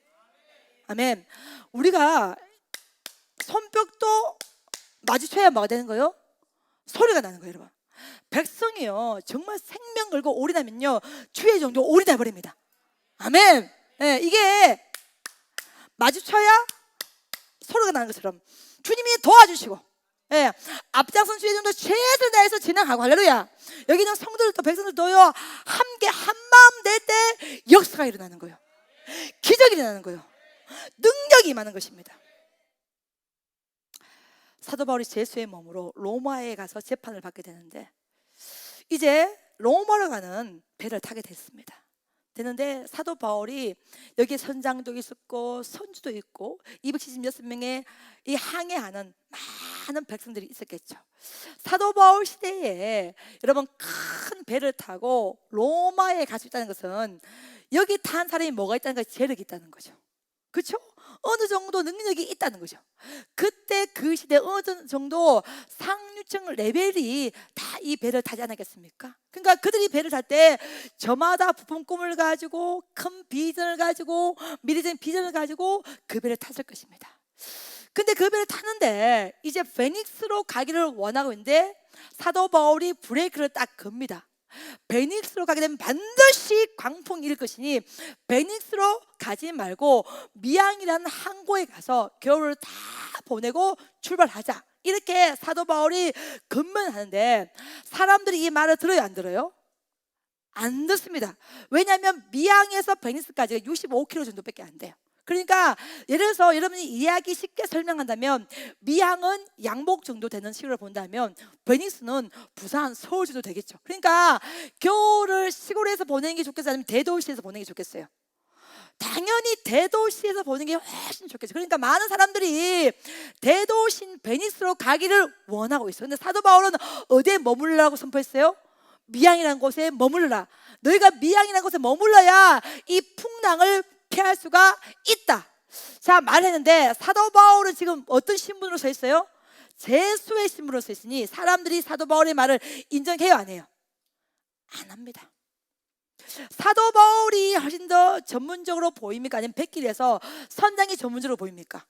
아멘. 우리가 손뼉도 마주쳐야 뭐가 되는 거예요? 소리가 나는 거예요, 여러분. 백성이요 정말 생명 걸고 올인하면요 주의 종도 올인해 버립니다. 아멘. 예, 이게 마주쳐야 소리가 나는 것처럼 주님이 도와주시고, 예, 앞장선 주의 종도 최선을 다해서 진행하고, 할렐루야. 여기는 성도들도 백성들도요 함께 한마음 될 때 역사가 일어나는 거예요. 기적이 일어나는 거예요. 능력이 임하는 것입니다. 사도 바울이 제수의 몸으로 로마에 가서 재판을 받게 되는데, 이제 로마로 가는 배를 타게 됐습니다. 되는데 사도 바울이 여기에 선장도 있었고 선주도 있고 276명의 이 항해하는 많은 백성들이 있었겠죠. 사도 바울 시대에 여러분 큰 배를 타고 로마에 갈 수 있다는 것은 여기 탄 사람이 뭐가 있다는 거, 재력이 있다는 거죠. 그렇죠? 어느 정도 능력이 있다는 거죠. 그때 그 시대 어느 정도 상류층 레벨이 다 이 배를 타지 않았겠습니까? 그러니까 그들이 배를 탈 때 저마다 부푼 꿈을 가지고 큰 비전을 가지고 미래적인 비전을 가지고 그 배를 탔을 것입니다. 근데 그 배를 타는데 이제 베닉스로 가기를 원하고 있는데 사도 바울이 브레이크를 딱 겁니다. 베닉스로 가게 되면 반드시 광풍이 일 것이니 베닉스로 가지 말고 미앙이라는 항구에 가서 겨울을 다 보내고 출발하자, 이렇게 사도 바울이 건면하는데 사람들이 이 말을 들어요, 안 들어요? 안 듣습니다. 왜냐하면 미앙에서 베니스까지가 65km 정도밖에 안 돼요. 그러니까 예를 들어서 여러분이 이해하기 쉽게 설명한다면 미항은 양복 정도 되는 시골을 본다면 베니스는 부산, 서울 정도 되겠죠. 그러니까 겨울을 시골에서 보내는 게 좋겠어요, 아니면 대도시에서 보내는 게 좋겠어요? 당연히 대도시에서 보는 게 훨씬 좋겠죠. 그러니까 많은 사람들이 대도시인 베니스로 가기를 원하고 있어요. 근데 사도 바울은 어디에 머물라고 선포했어요? 미항이라는 곳에 머물러라. 너희가 미항이라는 곳에 머물러야 이 풍랑을 피할 수가 있다. 자, 말했는데 사도 바울은 지금 어떤 신분으로 서 있어요? 제수의 신분으로 서 있으니 사람들이 사도 바울의 말을 인정해요, 안 해요? 안 합니다. 사도 바울이 훨씬 더 전문적으로 보입니까? 아니면 백길에서 선장이 전문적으로 보입니까?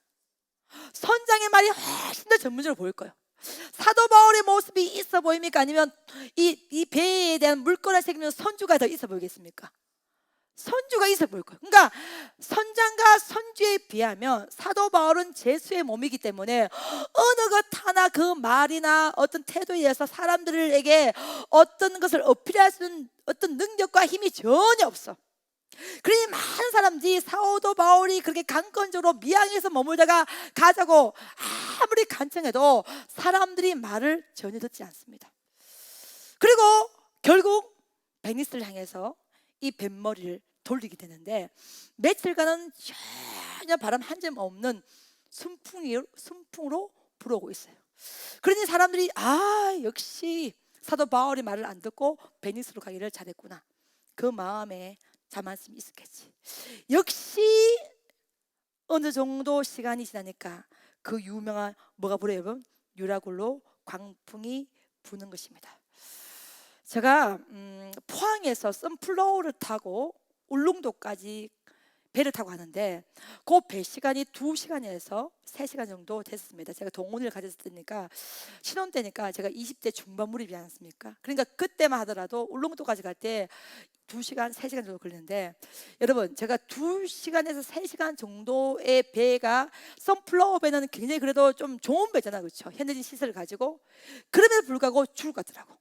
선장의 말이 훨씬 더 전문적으로 보일 거예요. 사도 바울의 모습이 있어 보입니까? 아니면 이 배에 대한 물건을 책임지는 선주가 더 있어 보이겠습니까? 선주가 있어 보일 거예요. 그러니까 선장과 선주에 비하면 사도 바울은 제수의 몸이기 때문에 어느 것 하나 그 말이나 어떤 태도에 의해서 사람들에게 어떤 것을 어필할 수 있는 어떤 능력과 힘이 전혀 없어. 그러니 많은 사람들이 사도 바울이 그렇게 강권적으로 미항에서 머물다가 가자고 아무리 간청해도 사람들이 말을 전혀 듣지 않습니다. 그리고 결국 베니스를 향해서 이 뱃머리를 돌리게 되는데 며칠간은 전혀 바람 한 점 없는 순풍으로 불어오고 있어요. 그러니 사람들이 역시 사도 바울이 말을 안 듣고 베니스로 가기를 잘했구나, 그 마음에 자만심이 있었겠지. 역시 어느 정도 시간이 지나니까 그 유명한 뭐가 불어요? 유라굴로 광풍이 부는 것입니다. 제가 포항에서 썬플로우를 타고 울릉도까지 배를 타고 가는데 그 배 시간이 2시간에서 3시간 정도 됐습니다. 제가 동혼을 가졌으니까 신혼 때니까 제가 20대 중반 무렵이지 않습니까? 그러니까 그때만 하더라도 울릉도까지 갈 때 2시간, 3시간 정도 걸리는데, 여러분 제가 2시간에서 3시간 정도의 배가 썬플로우 배는 굉장히 그래도 좀 좋은 배잖아, 그렇죠? 현대적인 시설을 가지고. 그럼에도 불구하고 죽을 것 같더라고.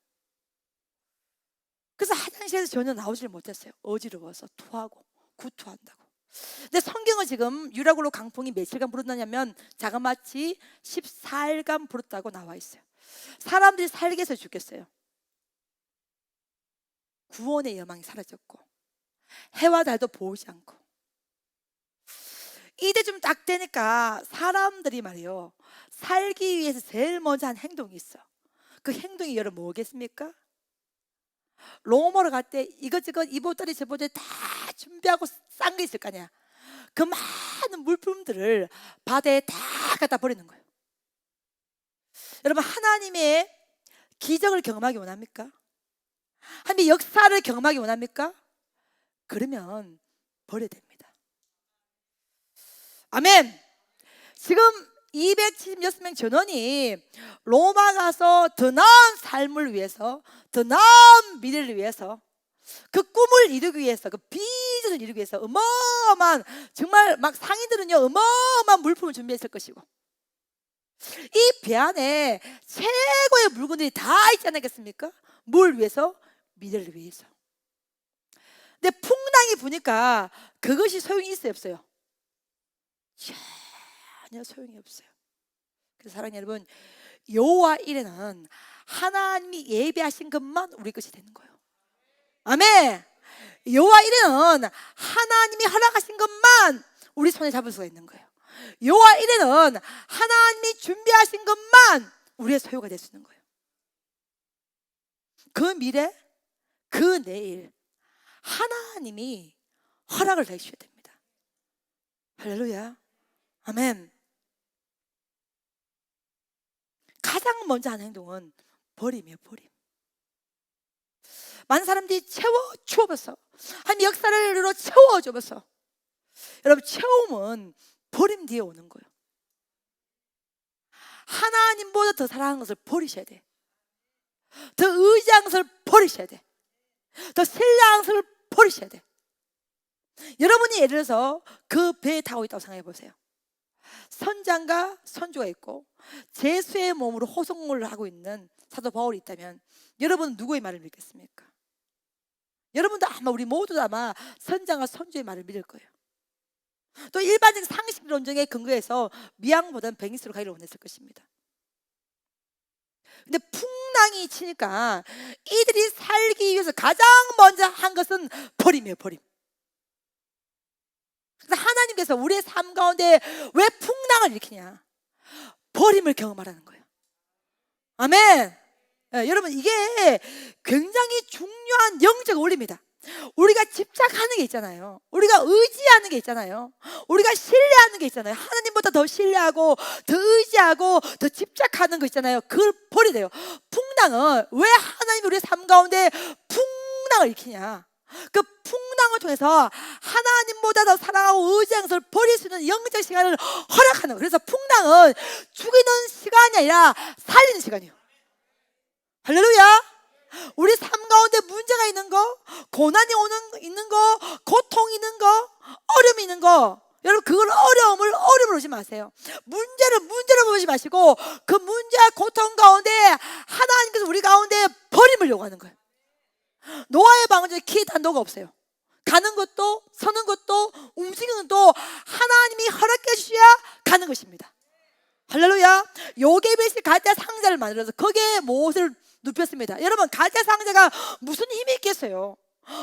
그래서 화장실에서 전혀 나오질 못했어요. 어지러워서 토하고 구토한다고. 근데 성경은 지금 유라굴로 강풍이 며칠간 불었느냐면 자그마치 14일간 불었다고 나와 있어요. 사람들이 살게 해서 죽겠어요. 구원의 여망이 사라졌고 해와 달도 보이지 않고. 이때쯤 딱 되니까 사람들이 말이요, 살기 위해서 제일 먼저 한 행동이 있어. 그 행동이 여러분 뭐겠습니까? 로마로 갈 때 이것저것 이보따리 저보따리 다 준비하고 싼 게 있을 거 아니야. 그 많은 물품들을 바다에 다 갖다 버리는 거예요. 여러분 하나님의 기적을 경험하기 원합니까? 하나님의 역사를 경험하기 원합니까? 그러면 버려야 됩니다. 아멘. 지금 276명 전원이 로마 가서 더 나은 삶을 위해서, 더 나은 미래를 위해서, 그 꿈을 이루기 위해서, 그 비전을 이루기 위해서 어마어마한, 정말 막 상인들은요 어마어마한 물품을 준비했을 것이고, 이 배 안에 최고의 물건들이 다 있지 않겠습니까? 뭘 위해서? 미래를 위해서. 근데 풍랑이 부니까 그것이 소용이 있어요, 없어요? 전혀 소용이 없어요. 그래서 사랑하는 여러분, 여호와 일에는 하나님이 예비하신 것만 우리 것이 되는 거예요. 아멘. 여호와 일에는 하나님이 허락하신 것만 우리 손에 잡을 수가 있는 거예요. 여호와 일에는 하나님이 준비하신 것만 우리의 소유가 될 수 있는 거예요. 그 미래, 그 내일 하나님이 허락을 해 주셔야 됩니다. 할렐루야. 아멘. 가장 먼저 하는 행동은 버림이에요. 버림. 많은 사람들이 채워주어서, 하나님 역사를 채워주어서, 여러분 채움은 버림 뒤에 오는 거예요. 하나님보다 더 사랑하는 것을 버리셔야 돼. 더 의지하는 것을 버리셔야 돼. 더 신뢰하는 것을 버리셔야 돼. 여러분이 예를 들어서 그 배에 타고 있다고 생각해 보세요. 선장과 선조가 있고 제수의 몸으로 호송을 하고 있는 사도 바울이 있다면 여러분은 누구의 말을 믿겠습니까? 여러분도 아마, 우리 모두도 아마 선장과 선조의 말을 믿을 거예요. 또 일반적인 상식론정에 근거해서 미양보다는 백리스로 가기를 원했을 것입니다. 근데 풍랑이 치니까 이들이 살기 위해서 가장 먼저 한 것은 버림이에요. 버림. 그래서 하나님께서 우리의 삶 가운데 왜 풍랑을 일으키냐? 버림을 경험하라는 거예요. 아멘. 여러분, 이게 굉장히 중요한 영적 원리입니다. 우리가 집착하는 게 있잖아요. 우리가 의지하는 게 있잖아요. 우리가 신뢰하는 게 있잖아요. 하나님보다 더 신뢰하고 더 의지하고 더 집착하는 거 있잖아요. 그걸 버려야 돼요. 풍랑은 왜 하나님이 우리의 삶 가운데 풍랑을 일으키냐? 그 풍랑을 통해서 하나님보다 더 사랑하고 의지하는 것을 버릴 수 있는 영적 시간을 허락하는 거예요. 그래서 풍랑은 죽이는 시간이 아니라 살리는 시간이에요. 할렐루야. 우리 삶 가운데 문제가 있는 거, 고난이 있는 거, 고통이 있는 거, 어려움이 있는 거, 여러분 그걸 어려움으로 보지 마세요. 문제로 보지 마시고 그 문제와 고통 가운데 하나님께서 우리 가운데 버림을 요구하는 거예요. 노아의 방주에 키 단도가 없어요. 가는 것도 서는 것도 움직이는 것도 하나님이 허락해 주셔야 가는 것입니다. 할렐루야. 요게벳이 갈대 상자를 만들어서 거기에 못을 눕혔습니다. 여러분, 갈대 상자가 무슨 힘이 있겠어요?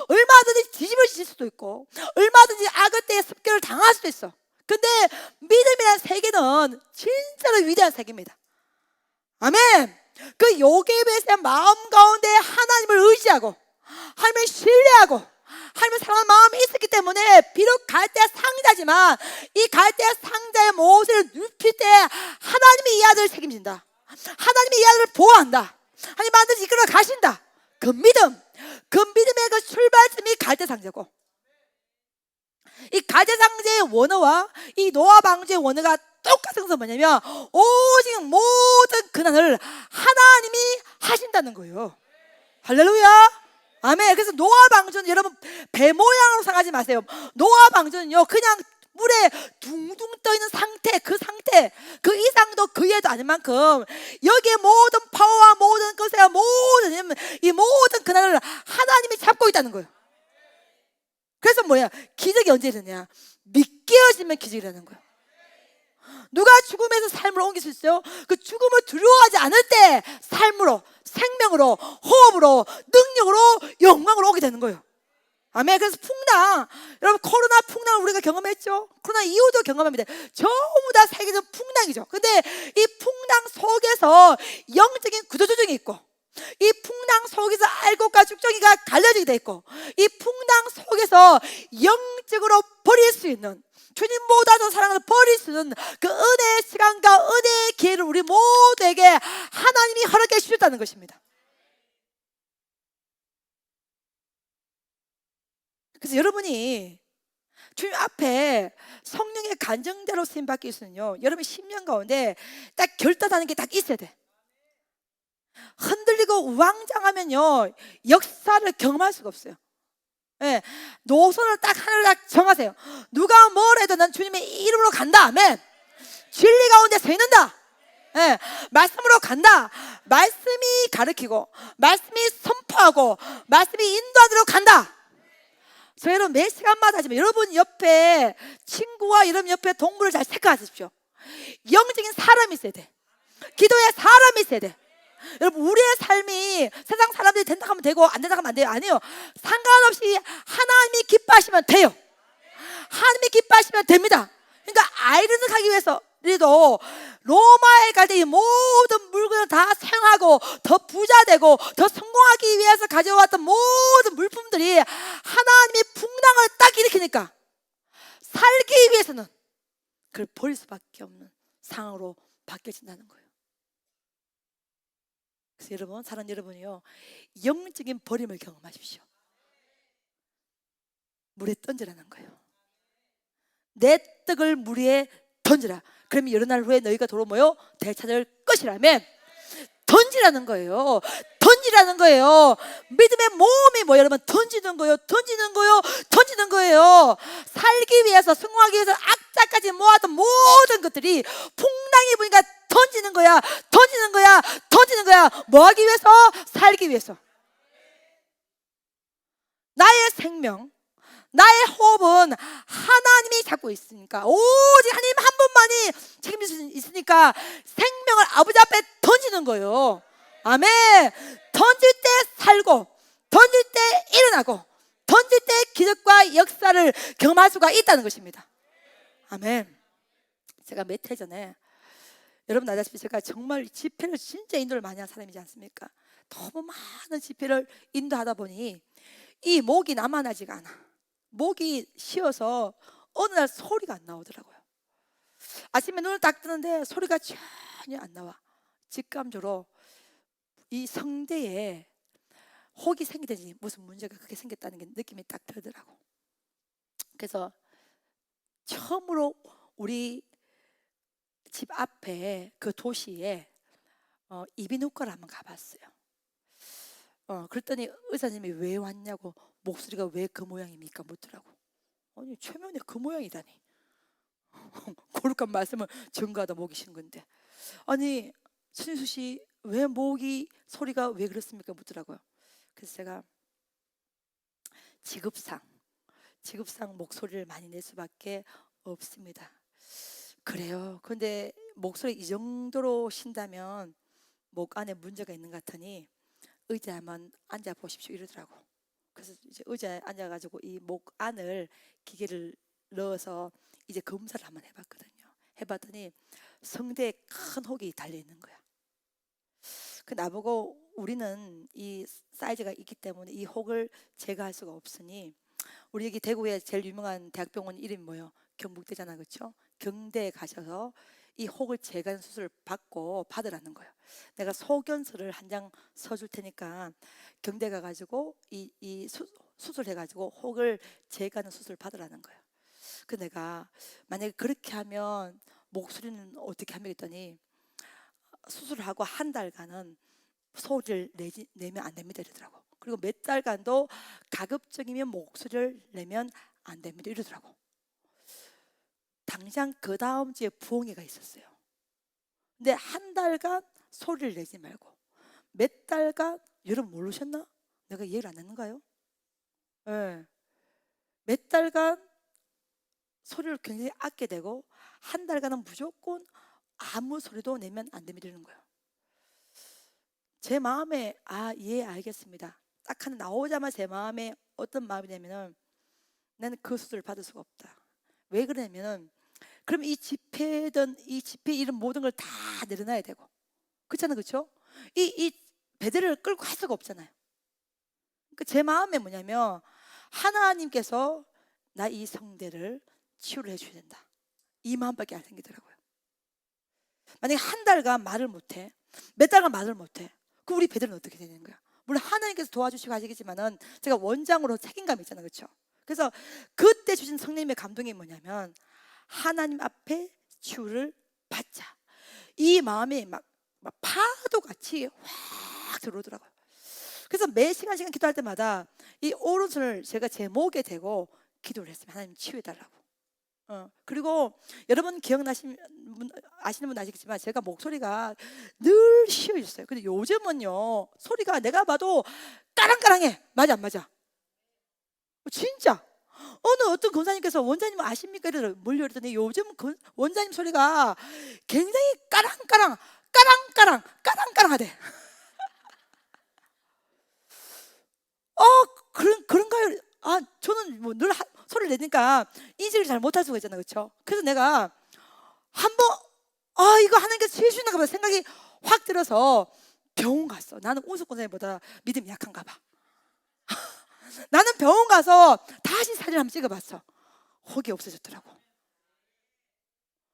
얼마든지 뒤집어질 수도 있고 얼마든지 악을 때에 습격을 당할 수도 있어. 근데 믿음이라는 세계는 진짜로 위대한 세계입니다. 아멘. 그 요게벳의 마음 가운데 하나님을 의지하고 하나님을 신뢰하고 하나님을 사랑하는 마음이 있었기 때문에 비록 갈대 상자지만 이 갈대 상자의 못을 눕힐 때 하나님이 이 아들을 책임진다. 하나님이 이 아들을 보호한다. 하나님 반드시 이끌어 가신다. 그 믿음의 그 출발점이 갈대 상자고, 이 갈대 상자의 원어와 이 노아 방주의 원어가 똑같은 것은 뭐냐면 오직 모든 고난을 하나님이 하신다는 거예요. 할렐루야. 아멘. 그래서 노아 방주는 여러분 배 모양으로 생각하지 마세요. 노아 방주는요 그냥 물에 둥둥 떠 있는 상태, 그 이상도 그 이하도 아닐 만큼 여기에 모든 파워와 모든 것에 이 모든 고난을 하나님이 잡고 있다는 거예요. 그래서 뭐야? 기적이 언제 일어나냐? 믿겨지면 기적이 일어나는 거예요. 누가 죽음에서 삶으로 옮길 수 있어요? 그 죽음을 두려워하지 않을 때 삶으로, 생명으로, 호흡으로, 능력으로, 영광으로 오게 되는 거예요. 아멘. 그래서 풍랑, 여러분 코로나 풍랑을 우리가 경험했죠. 코로나 이후도 경험합니다. 전부 다 세계적 풍랑이죠. 근데 이 풍랑 속에서 영적인 구조조정이 있고, 이 풍랑 속에서 알곡과 죽정이가 갈려지게 돼 있고, 이 풍랑 속에서 영적으로 버릴 수 있는, 주님보다 더 사랑을 버릴 수 있는 그 은혜의 시간과 은혜의 기회를 우리 모두에게 하나님이 허락해 주셨다는 것입니다. 그래서 여러분이 주님 앞에 성령의 간증대로 쓰임 받기 위해서는요, 여러분 10년 가운데 딱 결단하는 게 딱 있어야 돼. 흔들리고 우왕장하면요 역사를 경험할 수가 없어요. 예, 노선을 딱 하나를 딱 정하세요. 누가 뭘 해도 난 주님의 이름으로 간다. 아멘. 진리 가운데 서 있는다. 예, 말씀으로 간다. 말씀이 가르치고 말씀이 선포하고 말씀이 인도하도록 간다. 저 여러분 매 시간마다 하지만 여러분 옆에 친구와 여러분 옆에 동물을 잘 체크하십시오. 영적인 사람이 있어야 돼. 기도의 사람이 있어야 돼. 여러분 우리의 삶이 세상 사람들이 된다 하면 되고 안 된다 하면 안 돼요. 아니에요. 상관없이 하나님이 기뻐하시면 돼요. 하나님이 기뻐하시면 됩니다. 그러니까 아이러니하게 하기 위해서도 로마에 갈 때 이 모든 물건을 다 사용하고 더 부자 되고 더 성공하기 위해서 가져왔던 모든 물품들이 하나님이 풍랑을 딱 일으키니까 살기 위해서는 그걸 버릴 수밖에 없는 상황으로 바뀌어진다는 거예요. 그래서 여러분, 사랑하는 여러분이요, 영적인 버림을 경험하십시오. 물에 던지라는 거예요. 내 떡을 물 위에 던지라. 그러면 여러 날 후에 너희가 도로 모여 되찾을 것이라면 던지라는 거예요. 던지라는 거예요. 믿음의 몸이 뭐예요? 여러분, 던지는 거예요. 던지는 거예요. 던지는 거예요. 살기 위해서, 성공하기 위해서 악자까지 모았던 모든 것들이 풍랑이 부니까 던지는 거야. 던지는 거야. 던지는 거야. 뭐 하기 위해서? 살기 위해서. 나의 생명, 나의 호흡은 하나님이 잡고 있으니까, 오직 하나님 한 분만이 책임질 수 있으니까 생명을 아버지 앞에 던지는 거예요. 아멘. 던질 때 살고, 던질 때 일어나고, 던질 때 기적과 역사를 경험할 수가 있다는 것입니다. 아멘. 제가 몇 해 전에, 여러분 아시다시피 제가 정말 집회를 진짜 인도를 많이 한 사람이지 않습니까? 너무 많은 집회를 인도하다 보니 이 목이 남아나지가 않아. 목이 쉬어서 어느 날 소리가 안 나오더라고요. 아침에 눈을 딱 뜨는데 소리가 전혀 안 나와. 직감적으로 이 성대에 혹이 생기든지 무슨 문제가 크게 생겼다는 게 느낌이 딱 들더라고. 그래서 처음으로 우리 집 앞에 그 도시에 이비인후과를 한번 가봤어요. 그랬더니 의사님이 왜 왔냐고, 목소리가 왜 그 모양입니까? 묻더라고. 아니, 최면에 그 모양이다니. 거룩한 말씀을 증거하다 목이 쉰 건데. 아니, 신수 씨, 왜 목이 소리가 왜 그렇습니까? 묻더라고요. 그래서 제가 직업상 목소리를 많이 낼 수밖에 없습니다. 그래요. 근데 목소리 이 정도로 쉰다면 목 안에 문제가 있는 것 같으니 의자에 한번 앉아 보십시오 이러더라고. 그래서 이제 의자에 앉아가지고 이 목 안을 기계를 넣어서 이제 검사를 한번 해봤거든요. 해봤더니 성대에 큰 혹이 달려 있는 거야. 그 나보고 우리는 이 사이즈가 있기 때문에 이 혹을 제거할 수가 없으니, 우리 여기 대구에 제일 유명한 대학병원 이름이 뭐예요? 경북대잖아, 그렇죠? 경대에 가셔서 이 혹을 제거하는 수술을 받으라는 거예요. 내가 소견서를 한 장 써줄 테니까 경대 가가지고 이 수술해가지고 혹을 제거하는 수술을 받으라는 거예요. 그 내가 만약에 그렇게 하면 목소리는 어떻게 하면 했더니 수술을 하고 한 달간은 소리를 내면 안 됩니다 이러더라고. 그리고 몇 달간도 가급적이면 목소리를 내면 안 됩니다 이러더라고. 당장 그 다음 주에 부흥회가 있었어요. 근데 한 달간 소리를 내지 말고 몇 달간, 여러분 모르셨나? 내가 이해를 안 했는가요? 네. 몇 달간 소리를 굉장히 아껴야 되고 한 달간은 무조건 아무 소리도 내면 안 됩니다 이러는 거예요. 제 마음에 예 알겠습니다. 딱 하나 나오자마자 제 마음에 어떤 마음이냐면은 나는 그 수술을 받을 수가 없다. 왜 그러냐면은 그럼 이 집회든 이 집회 이런 모든 걸 다 내려놔야 되고 그렇잖아요, 그렇죠? 이 배들을 끌고 갈 수가 없잖아요. 그러니까 제 마음에 뭐냐면 하나님께서 나 이 성대를 치유를 해줘야 된다. 이 마음밖에 안 생기더라고요. 만약에 한 달간 말을 못해, 몇 달간 말을 못해, 그럼 우리 배들은 어떻게 되는 거야? 물론 하나님께서 도와주시고 하시겠지만은 제가 원장으로 책임감이 있잖아요, 그렇죠? 그래서 그때 주신 성령님의 감동이 뭐냐면 하나님 앞에 치유를 받자. 이 마음이 막 파도같이 확 들어오더라고요. 그래서 매 시간 기도할 때마다 이 오른손을 제가 제 목에 대고 기도를 했어요. 하나님 치유해달라고. 그리고 여러분 아시는 분 아시겠지만 제가 목소리가 늘 쉬어있어요. 근데 요즘은요 소리가 내가 봐도 까랑까랑해. 맞아 안 맞아? 진짜 어떤 권사님께서 원장님 아십니까? 이러더라고요. 뭘요? 이랬더니 요즘 원장님 소리가 굉장히 까랑까랑하대. 그런가요? 저는 뭐 늘 소리를 내니까 인식을 잘 못할 수가 있잖아요, 그렇죠? 그래서 내가 한번 이거 하나님께서 치유해주는가 봐 생각이 확 들어서 병원 갔어. 나는 운석 권사님보다 믿음이 약한가 봐. 나는 병원 가서 다시 사진 한번 찍어봤어. 혹이 없어졌더라고.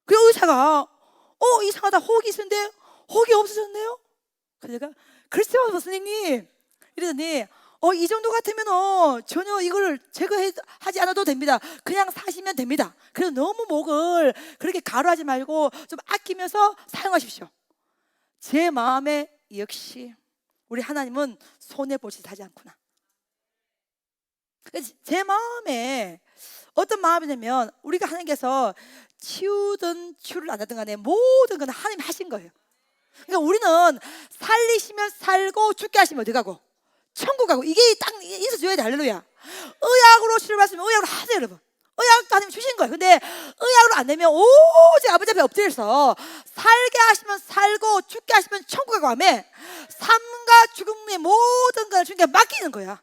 그 의사가 이상하다, 혹이 있었는데 혹이 없어졌네요. 그래서 내가 글쎄요 선생님 이러더니 이 정도 같으면 전혀 이걸 제거하지 않아도 됩니다. 그냥 사시면 됩니다. 그래서 너무 목을 그렇게 가루하지 말고 좀 아끼면서 사용하십시오. 제 마음에 역시 우리 하나님은 손해보시지 하지 않구나. 제 마음에 어떤 마음이냐면 우리가 하나님께서 치유든 치유를 안 하든 간에 모든 건 하나님 하신 거예요. 그러니까 우리는 살리시면 살고 죽게 하시면 어디 가고? 천국 가고. 이게 딱 있어줘야 돼. 할렐루야. 의학으로 치료받으면 의학으로 하세요 여러분. 의학도 하나님 주신 거예요. 근데 의학으로 안 되면 오직 아버지 앞에 엎드려서 살게 하시면 살고 죽게 하시면 천국 가고 하면 삶과 죽음의 모든 걸 주님께 맡기는 거야.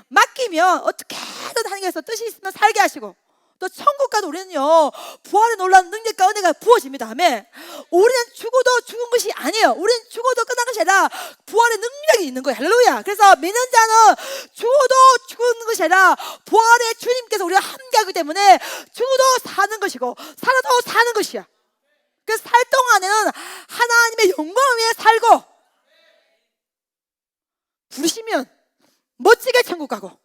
맡기면 어떻게든 하나님께서 뜻이 있으면 살게 하시고 또 천국 가도 우리는요 부활의 놀라운 능력과 은혜가 부어집니다. 아멘. 우리는 죽어도 죽은 것이 아니에요. 우리는 죽어도 끝난 것이 아니라 부활의 능력이 있는 거예요. 할렐루야. 그래서 믿는 자는 죽어도 죽은 것이 아니라 부활의 주님께서 우리와 함께하기 때문에 죽어도 사는 것이고 살아도 사는 것이야. 그래서 살 동안에는 하나님의 영광을 위해 살고 부르시면 멋지게 천국 가고.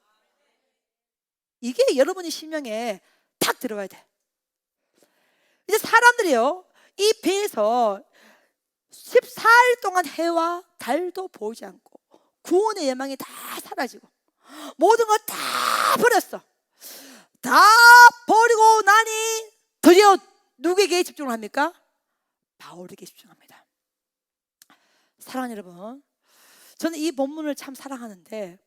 이게 여러분의 심령에 탁 들어가야 돼. 이제 사람들이요 이 배에서 14일 동안 해와 달도 보이지 않고 구원의 예망이 다 사라지고 모든 걸 다 버렸어. 다 버리고 나니 드디어 누구에게 집중을 합니까? 바울에게 집중합니다. 사랑하는 여러분, 저는 이 본문을 참 사랑하는데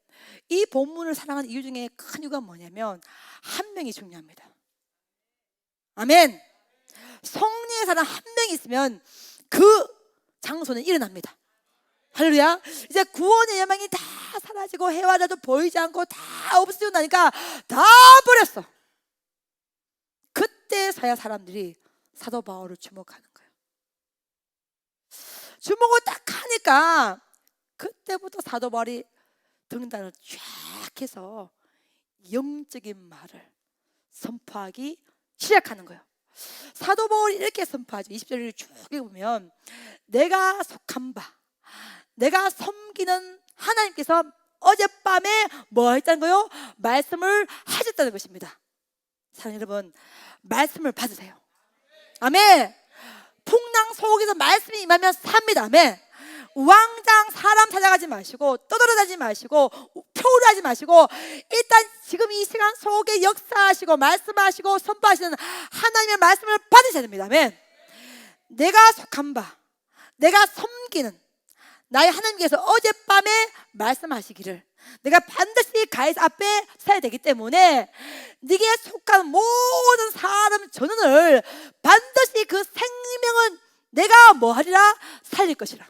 이 본문을 사랑하는 이유 중에 큰 이유가 뭐냐면 한 명이 중요합니다. 아멘. 성령의 사람 한 명이 있으면 그 장소는 일어납니다. 할렐루야. 이제 구원의 예망이 다 사라지고 해와 달도 보이지 않고 다 없어지고 나니까 다 버렸어. 그때서야 사람들이 사도 바울을 주목하는 거예요. 주목을 딱 하니까 그때부터 사도 바울이 등단을 쫙 해서 영적인 말을 선포하기 시작하는 거예요. 사도 바울이 이렇게 선포하죠. 20절을 쭉 읽어보면 내가 속한 바, 내가 섬기는 하나님께서 어젯밤에 뭐 했다는 거요? 말씀을 하셨다는 것입니다. 사랑하는 여러분, 말씀을 받으세요. 아멘. 풍랑 속에서 말씀이 임하면 삽니다. 아멘. 왕장 사람 찾아가지 마시고 떠돌아다니지 마시고 표류하지 마시고 일단 지금 이 시간 속에 역사하시고 말씀하시고 선포하시는 하나님의 말씀을 받으셔야 됩니다. 아멘. 내가 속한 바, 내가 섬기는 나의 하나님께서 어젯밤에 말씀하시기를 내가 반드시 가이사 앞에 서야 되기 때문에 네게 속한 모든 사람 전원을 반드시 그 생명은 내가 뭐하리라? 살릴 것이라.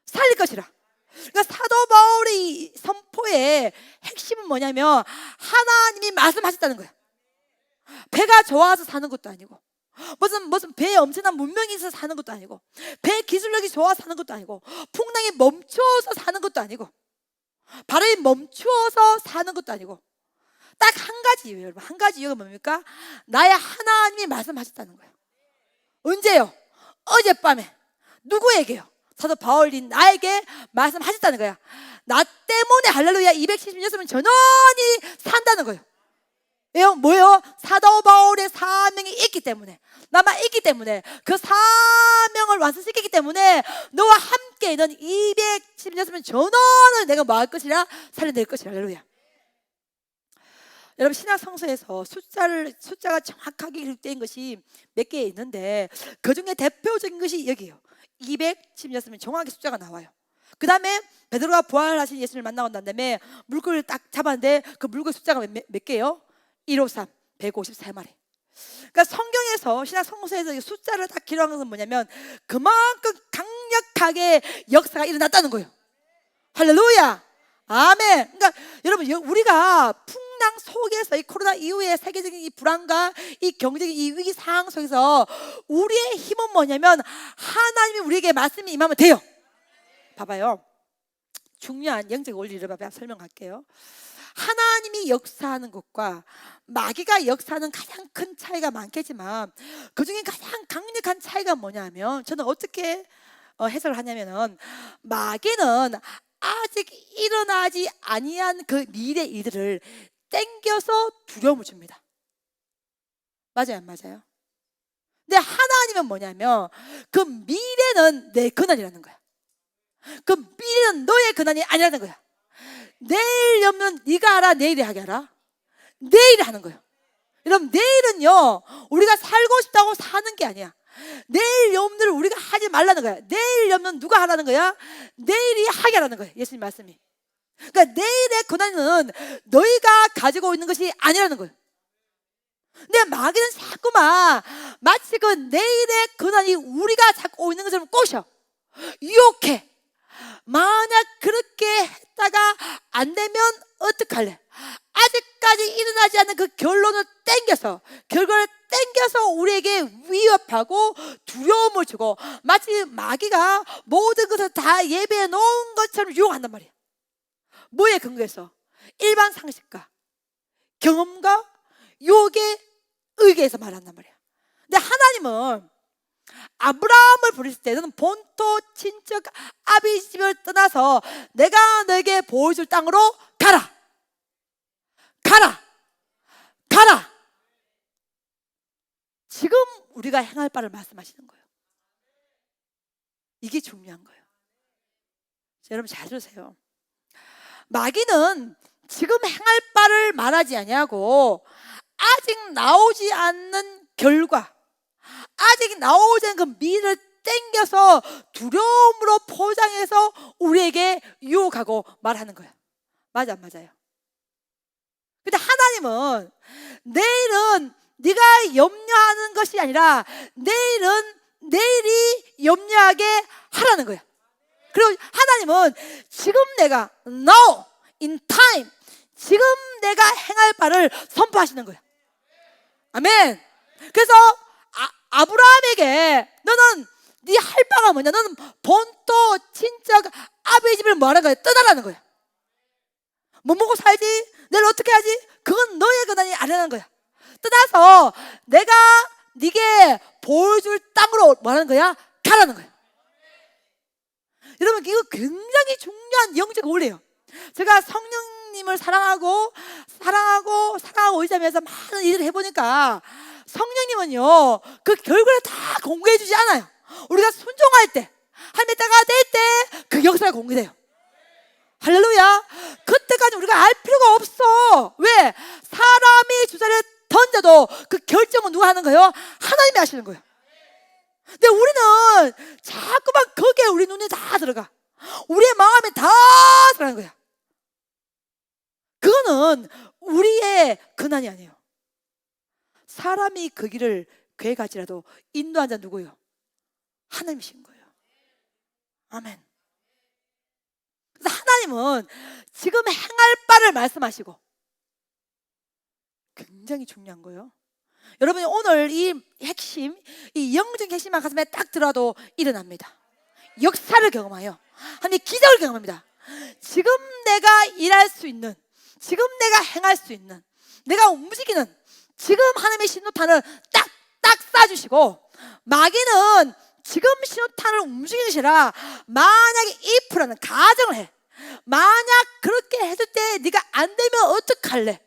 살릴 것이라. 그러니까 사도 바울의 선포의 핵심은 뭐냐면 하나님이 말씀하셨다는 거야. 배가 좋아서 사는 것도 아니고 무슨 배에 엄청난 문명이 있어서 사는 것도 아니고 배 기술력이 좋아서 사는 것도 아니고 풍랑이 멈추어서 사는 것도 아니고 바람이 멈추어서 사는 것도 아니고 딱 한 가지 이유예요. 여러분, 한 가지 이유가 뭡니까? 나의 하나님이 말씀하셨다는 거예요. 언제요? 어젯밤에. 누구에게요? 사도 바울이 나에게 말씀하셨다는 거야. 나 때문에 할렐루야 276은 전원이 산다는 거예요. 뭐예요? 사도 바울의 사명이 있기 때문에, 남아 있기 때문에, 그 사명을 완성시키기 때문에 너와 함께 있는 276명 전원을 내가 뭐 할 것이라? 살려낼 것이라. 할렐루야. 여러분, 신약 성서에서 숫자가 정확하게 기록된 것이 몇 개 있는데 그 중에 대표적인 것이 여기예요. 276명 정확하게 숫자가 나와요. 그 다음에 베드로가 부활하신 예수를 만나고 난 다음에 물고기를 딱 잡았는데 그 물고기 숫자가 몇 개예요? 153, 154마리. 그러니까 성경에서, 신약 성서에서 숫자를 딱 기록한 것은 뭐냐면 그만큼 강력하게 역사가 일어났다는 거예요. 할렐루야. 아멘. 그러니까 여러분, 우리가 풍랑 속에서 이 코로나 이후에 세계적인 이 불안과 이 경제적인 이 위기 상황 속에서 우리의 힘은 뭐냐면 하나님이 우리에게 말씀이 임하면 돼요. 봐봐요. 중요한 영적 원리를 설명할게요. 하나님이 역사하는 것과 마귀가 역사하는 가장 큰 차이가 많겠지만 그 중에 가장 강력한 차이가 뭐냐면, 저는 어떻게 해석을 하냐면은, 마귀는 아직 일어나지 아니한 그 미래 일들을 땡겨서 두려움을 줍니다. 맞아요, 안 맞아요? 근데 하나님은 뭐냐면 그 미래는 내 근원이라는 거야. 그 미래는 너의 근원이 아니라는 거야. 내일 염려는 네가 알아? 내일이 하게 알아? 내일이 하는 거예요. 여러분, 내일은요 우리가 살고 싶다고 사는 게 아니야. 내일 염려를 우리가 하지 말라는 거야. 내일 염려는 누가 하라는 거야? 내일이 하게 하라는 거예요. 예수님 말씀이. 그러니까 내일의 고난은 너희가 가지고 있는 것이 아니라는 거예요. 근데 마귀는 자꾸만 마치 그 내일의 고난이 우리가 잡고 있는 것처럼 꼬셔, 유혹해. 만약 그렇게 했다가 안 되면 어떡할래? 아직까지 일어나지 않는 그 결론을 땡겨서, 결과를 땡겨서 우리에게 위협하고 두려움을 주고, 마치 마귀가 모든 것을 다 예배해 놓은 것처럼 유혹한단 말이야. 뭐에 근거해서? 일반 상식과 경험과 유혹에 의해서 말한단 말이야. 근데 하나님은 아브라함을 부르실 때는 본토 친척 아비 집을 떠나서 내가 너에게 보여줄 땅으로 가라, 가라, 가라. 지금 우리가 행할 바를 말씀하시는 거예요. 이게 중요한 거예요. 자, 여러분 잘 들으세요. 마귀는 지금 행할 바를 말하지 아니하고 아직 나오지 않는 결과, 아직 나오지 않은 그 미래를 땡겨서 두려움으로 포장해서 우리에게 유혹하고 말하는 거야. 맞아, 안 맞아요? 근데 하나님은 내일은 네가 염려하는 것이 아니라 내일은 내일이 염려하게 하라는 거야. 그리고 하나님은 지금 내가 now in time, 지금 내가 행할 바를 선포하시는 거야. 아멘. 그래서 아브라함에게 너는 네 할 바가 뭐냐? 너는 본토 친척 아버지 집을 뭐 하는 거야? 떠나라는 거야. 뭐 먹고 살지? 내일 어떻게 하지? 그건 너의 권한이 아니라는 거야. 떠나서 내가 네게 보여줄 땅으로 뭐 하는 거야? 가라는 거야. 여러분, 이거 굉장히 중요한 영적 원리예요. 제가 성령님을 사랑하고 의지하면서 많은 일을 해보니까 성령님은요 그 결과를 다 공개해 주지 않아요. 우리가 순종할 때, 하나님의 때가 될 때 그 역사가 공개돼요. 할렐루야. 그때까지 우리가 알 필요가 없어. 왜? 사람이 주사를 던져도 그 결정은 누가 하는 거예요? 하나님이 하시는 거예요. 근데 우리는 자꾸만 거기에 우리 눈이 다 들어가. 우리의 마음에 다 들어가는 거야. 그거는 우리의 근한이 아니에요. 사람이 그 길을 괴갈지라도 인도한 자 누구예요? 하나님이신 거예요. 아멘. 그래서 하나님은 지금 행할 바를 말씀하시고, 굉장히 중요한 거예요. 여러분이 오늘 이 핵심, 이 영적인 핵심만 가슴에 딱 들어도 일어납니다. 역사를 경험하여 하나님의 기적을 경험합니다. 지금 내가 일할 수 있는, 지금 내가 행할 수 있는, 내가 움직이는 지금 하나님의 신호탄을 딱딱 쏴주시고, 마귀는 지금 신호탄을 움직이는 것이라 만약에 if라는 가정을 해. 만약 그렇게 했을 때 네가 안 되면 어떡할래?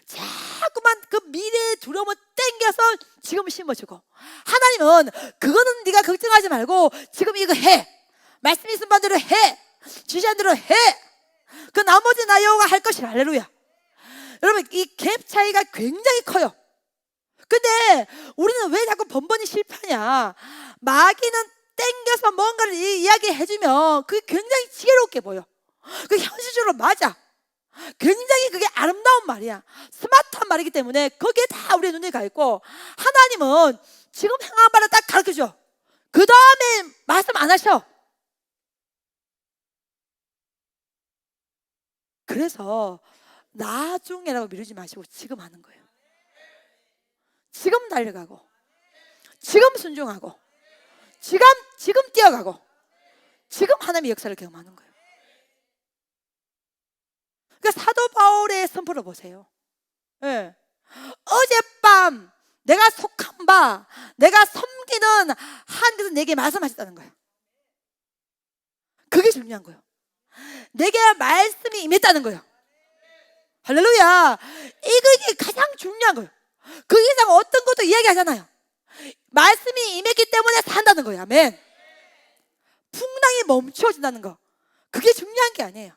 자꾸만 심어주고, 하나님은 그거는 네가 걱정하지 말고 지금 이거 해. 말씀 있은 반대로 해. 지시한 대로 해. 그 나머지 나 여호와가 할 것이라. 할렐루야. 여러분, 이 갭 차이가 굉장히 커요. 근데 우리는 왜 자꾸 번번이 실패하냐? 마귀는 땡겨서 뭔가를 이야기해주면 그게 굉장히 지혜롭게 보여. 그게 현실적으로 맞아. 굉장히 그게 아름다운 말이야. 스마트한 말이기 때문에 거기에 다 우리의 눈이 가 있고, 하나님은 지금 행한 바를 딱 가르쳐줘. 그 다음에 말씀 안 하셔. 그래서 나중에라고 미루지 마시고 지금 하는 거예요. 지금 달려가고, 지금 순종하고, 지금 뛰어가고, 지금 하나님의 역사를 경험하는 거예요. 그러니까 사도 바울의 선포를 보세요. 예. 어젯밤 내가 속한 바, 내가 섬기는 하나님께서 내게 말씀하셨다는 거예요. 그게 중요한 거예요. 내게 말씀이 임했다는 거예요. 할렐루야. 이게 가장 중요한 거예요. 그 이상 어떤 것도 이야기하잖아요. 말씀이 임했기 때문에 산다는 거예요. 아멘. 풍랑이 멈춰진다는 거, 그게 중요한 게 아니에요.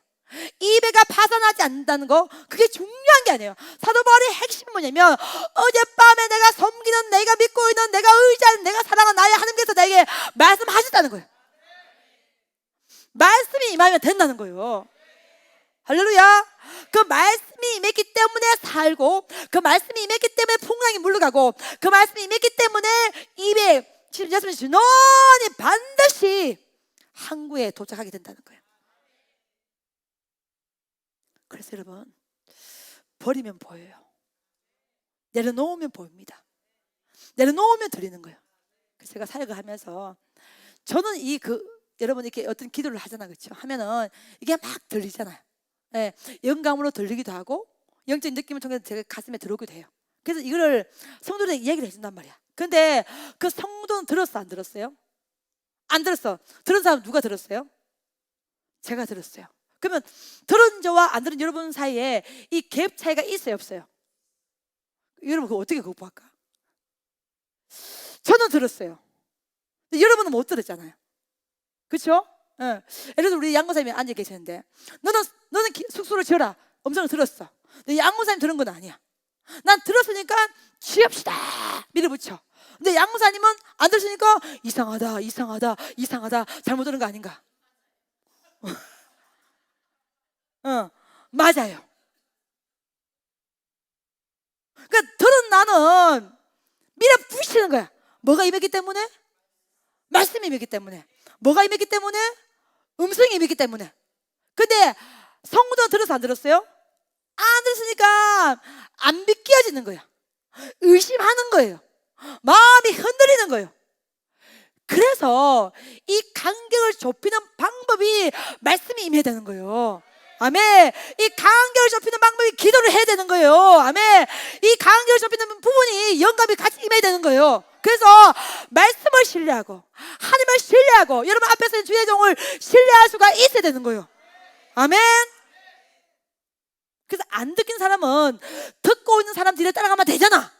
이 배가 파산하지 않는다는 거, 그게 중요한 게 아니에요. 사도 바울의 핵심은 뭐냐면, 어젯밤에 내가 섬기는, 내가 믿고 있는, 내가 의지하는, 내가 사랑하는 나의 하나님께서 나에게 말씀하셨다는 거예요. 말씀이 임하면 된다는 거예요. 할렐루야. 그 말씀이 임했기 때문에 살고, 그 말씀이 임했기 때문에 풍랑이 물러가고, 그 말씀이 임했기 때문에 276년 진원이 반드시 항구에 도착하게 된다는 거예요. 그래서 여러분, 버리면 보여요. 내려놓으면 보입니다. 내려놓으면 들리는 거예요. 그래서 제가 사역을 하면서 저는 여러분 이렇게 어떤 기도를 하잖아요. 그렇죠? 하면은 이게 막 들리잖아요. 예, 영감으로 들리기도 하고 영적인 느낌을 통해서 제가 가슴에 들어오기도 해요. 그래서 이거를 성도들에게 얘기를 해준단 말이야. 근데 그 성도는 들었어, 안 들었어요? 안 들었어. 들은 사람 누가 들었어요? 제가 들었어요. 그러면 들은 저와 안 들은 여러분 사이에 이 갭 차이가 있어요, 없어요? 여러분 그거 어떻게 극복할까? 저는 들었어요. 근데 여러분은 못 들었잖아요. 그렇죠? 예. 예를 들어서 우리 양고사님이 앉아 계시는데, 너는 숙소를 지어라 음성을 들었어. 근데 양고사님 들은 건 아니야. 난 들었으니까 지읍시다 밀어붙여. 근데 양고사님은 안 들었으니까 이상하다 잘못 들은 거 아닌가? 맞아요. 그러니까 들은 나는 밀어붙이는 거야. 뭐가 임했기 때문에? 말씀이 임했기 때문에. 뭐가 임했기 때문에? 음성이 임했기 때문에. 근데 성도는 들어서 안 들었어요? 안 들었으니까 안 믿겨지는 거야. 의심하는 거예요. 마음이 흔들리는 거예요. 그래서 이 간격을 좁히는 방법이 말씀이 임해야 되는 거예요. 아멘. 이 간격을 좁히는 방법이 기도를 해야 되는 거예요. 아멘. 이 간격을 좁히는 부분이 영감이 같이 임해야 되는 거예요. 그래서 말씀을 신뢰하고 하나님을 신뢰하고 여러분 앞에서 주의 종을 신뢰할 수가 있어야 되는 거예요. 아멘. 그래서 안 듣긴 사람은 듣고 있는 사람 뒤에 따라가면 되잖아.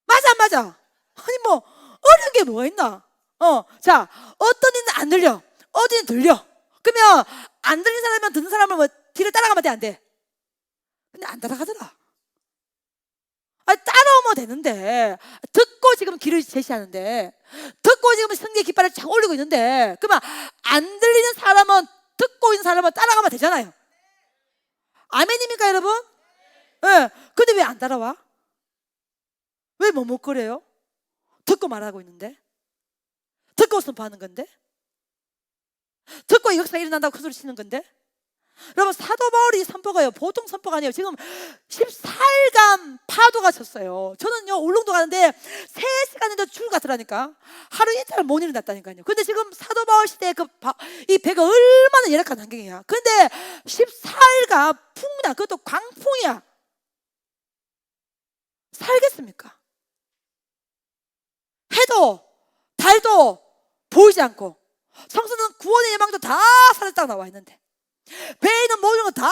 맞아 안 맞아? 아니 뭐 어려운 게 뭐가 있나? 자, 어떤 이는 안 들려, 어디는 들려. 그러면 안 들린 사람이면 듣는 사람을 뭐 뒤를 따라가면 돼, 안 돼? 근데 안 따라가더라. 아니, 따라오면 되는데, 듣고 지금 길을 제시하는데, 듣고 지금 승리의 깃발을 착 올리고 있는데, 그러면 안 들리는 사람은 듣고 있는 사람은 따라가면 되잖아요. 아멘입니까 여러분? 네. 근데 왜 안 따라와? 왜 머뭇거려요? 듣고 말하고 있는데, 듣고 선포하는 건데, 듣고 역사가 일어난다고 큰 소리 치는 건데. 여러분 사도 바울이 선포가요 보통 선포가 아니에요. 지금 14일간 파도가 쳤어요. 저는요 울릉도 가는데 3시간에도 줄 갔더라니까. 하루 이틀 못 일어났다니까요. 근데 지금 사도 바울 시대에 이 배가 얼마나 열악한 환경이야. 근데 14일간 풍랑, 그것도 광풍이야. 살겠습니까? 해도 달도 보이지 않고 성서는 구원의 예망도 다 사라졌다고 나와 있는데, 배에 있는 모든 거 다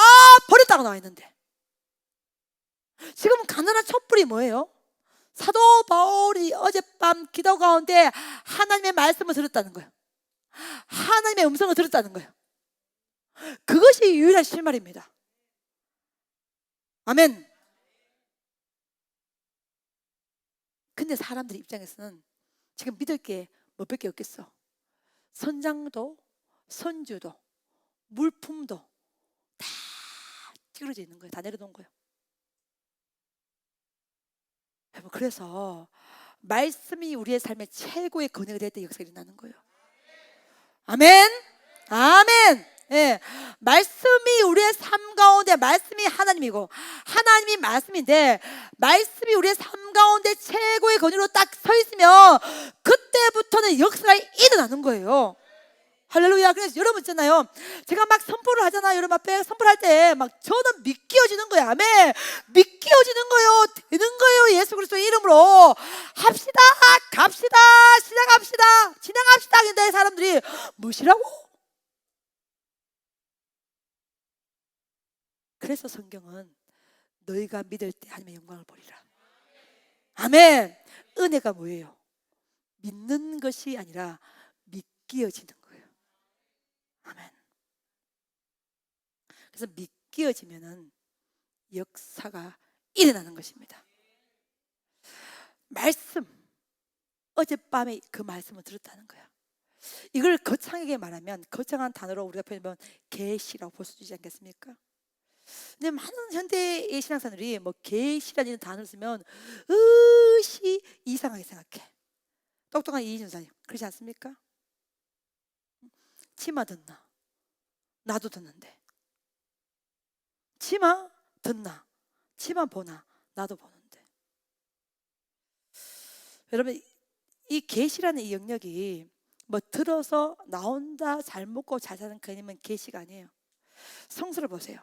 버렸다고 나와 있는데, 지금 가난한 촛불이 뭐예요? 사도 바울이 어젯밤 기도 가운데 하나님의 말씀을 들었다는 거예요. 하나님의 음성을 들었다는 거예요. 그것이 유일한 실말입니다. 아멘. 근데 사람들 입장에서는 지금 믿을 게 뭐밖에 없겠어. 선장도 선주도 물품도 다 찌그러져 있는 거예요. 다 내려놓은 거예요. 여러분, 그래서 말씀이 우리의 삶의 최고의 건회가 될 때 역사가 일어나는 거예요. 아멘. 아멘. 예, 말씀이 우리의 삶 가운데, 말씀이 하나님이고 하나님이 말씀인데, 말씀이 우리의 삶 가운데 최고의 권위로 딱 서 있으면 그때부터는 역사가 일어나는 거예요. 할렐루야. 그래서 여러분 있잖아요, 제가 막 선포를 하잖아요. 여러분 앞에 선포할 때 막 저는 믿겨지는 거예요. 아멘. 믿겨지는 거예요. 되는 거예요. 예수 그리스도의 이름으로 합시다, 갑시다, 시작합시다, 진행합시다. 근데 사람들이 무시라고? 그래서 성경은 너희가 믿을 때 하나님의 영광을 보리라. 아멘. 은혜가 뭐예요? 믿는 것이 아니라 믿기어지는 거예요. 아멘. 그래서 믿기어지면은 역사가 일어나는 것입니다. 말씀, 어젯밤에 그 말씀을 들었다는 거야. 이걸 거창하게 말하면, 거창한 단어로 우리가 표현하면 계시라고 볼 수 있지 않겠습니까? 근데 많은 현대의 신앙사들이 뭐 계시라는 단어를 쓰면 의시 이상하게 생각해. 똑똑한 이희준 사님 그렇지 않습니까? 치마 듣나? 나도 듣는데. 치마 듣나? 치마 보나? 나도 보는데. 여러분, 이 계시라는 이 영역이 뭐 들어서 나온다, 잘 먹고 잘 사는 개념은 계시가 아니에요. 성서를 보세요.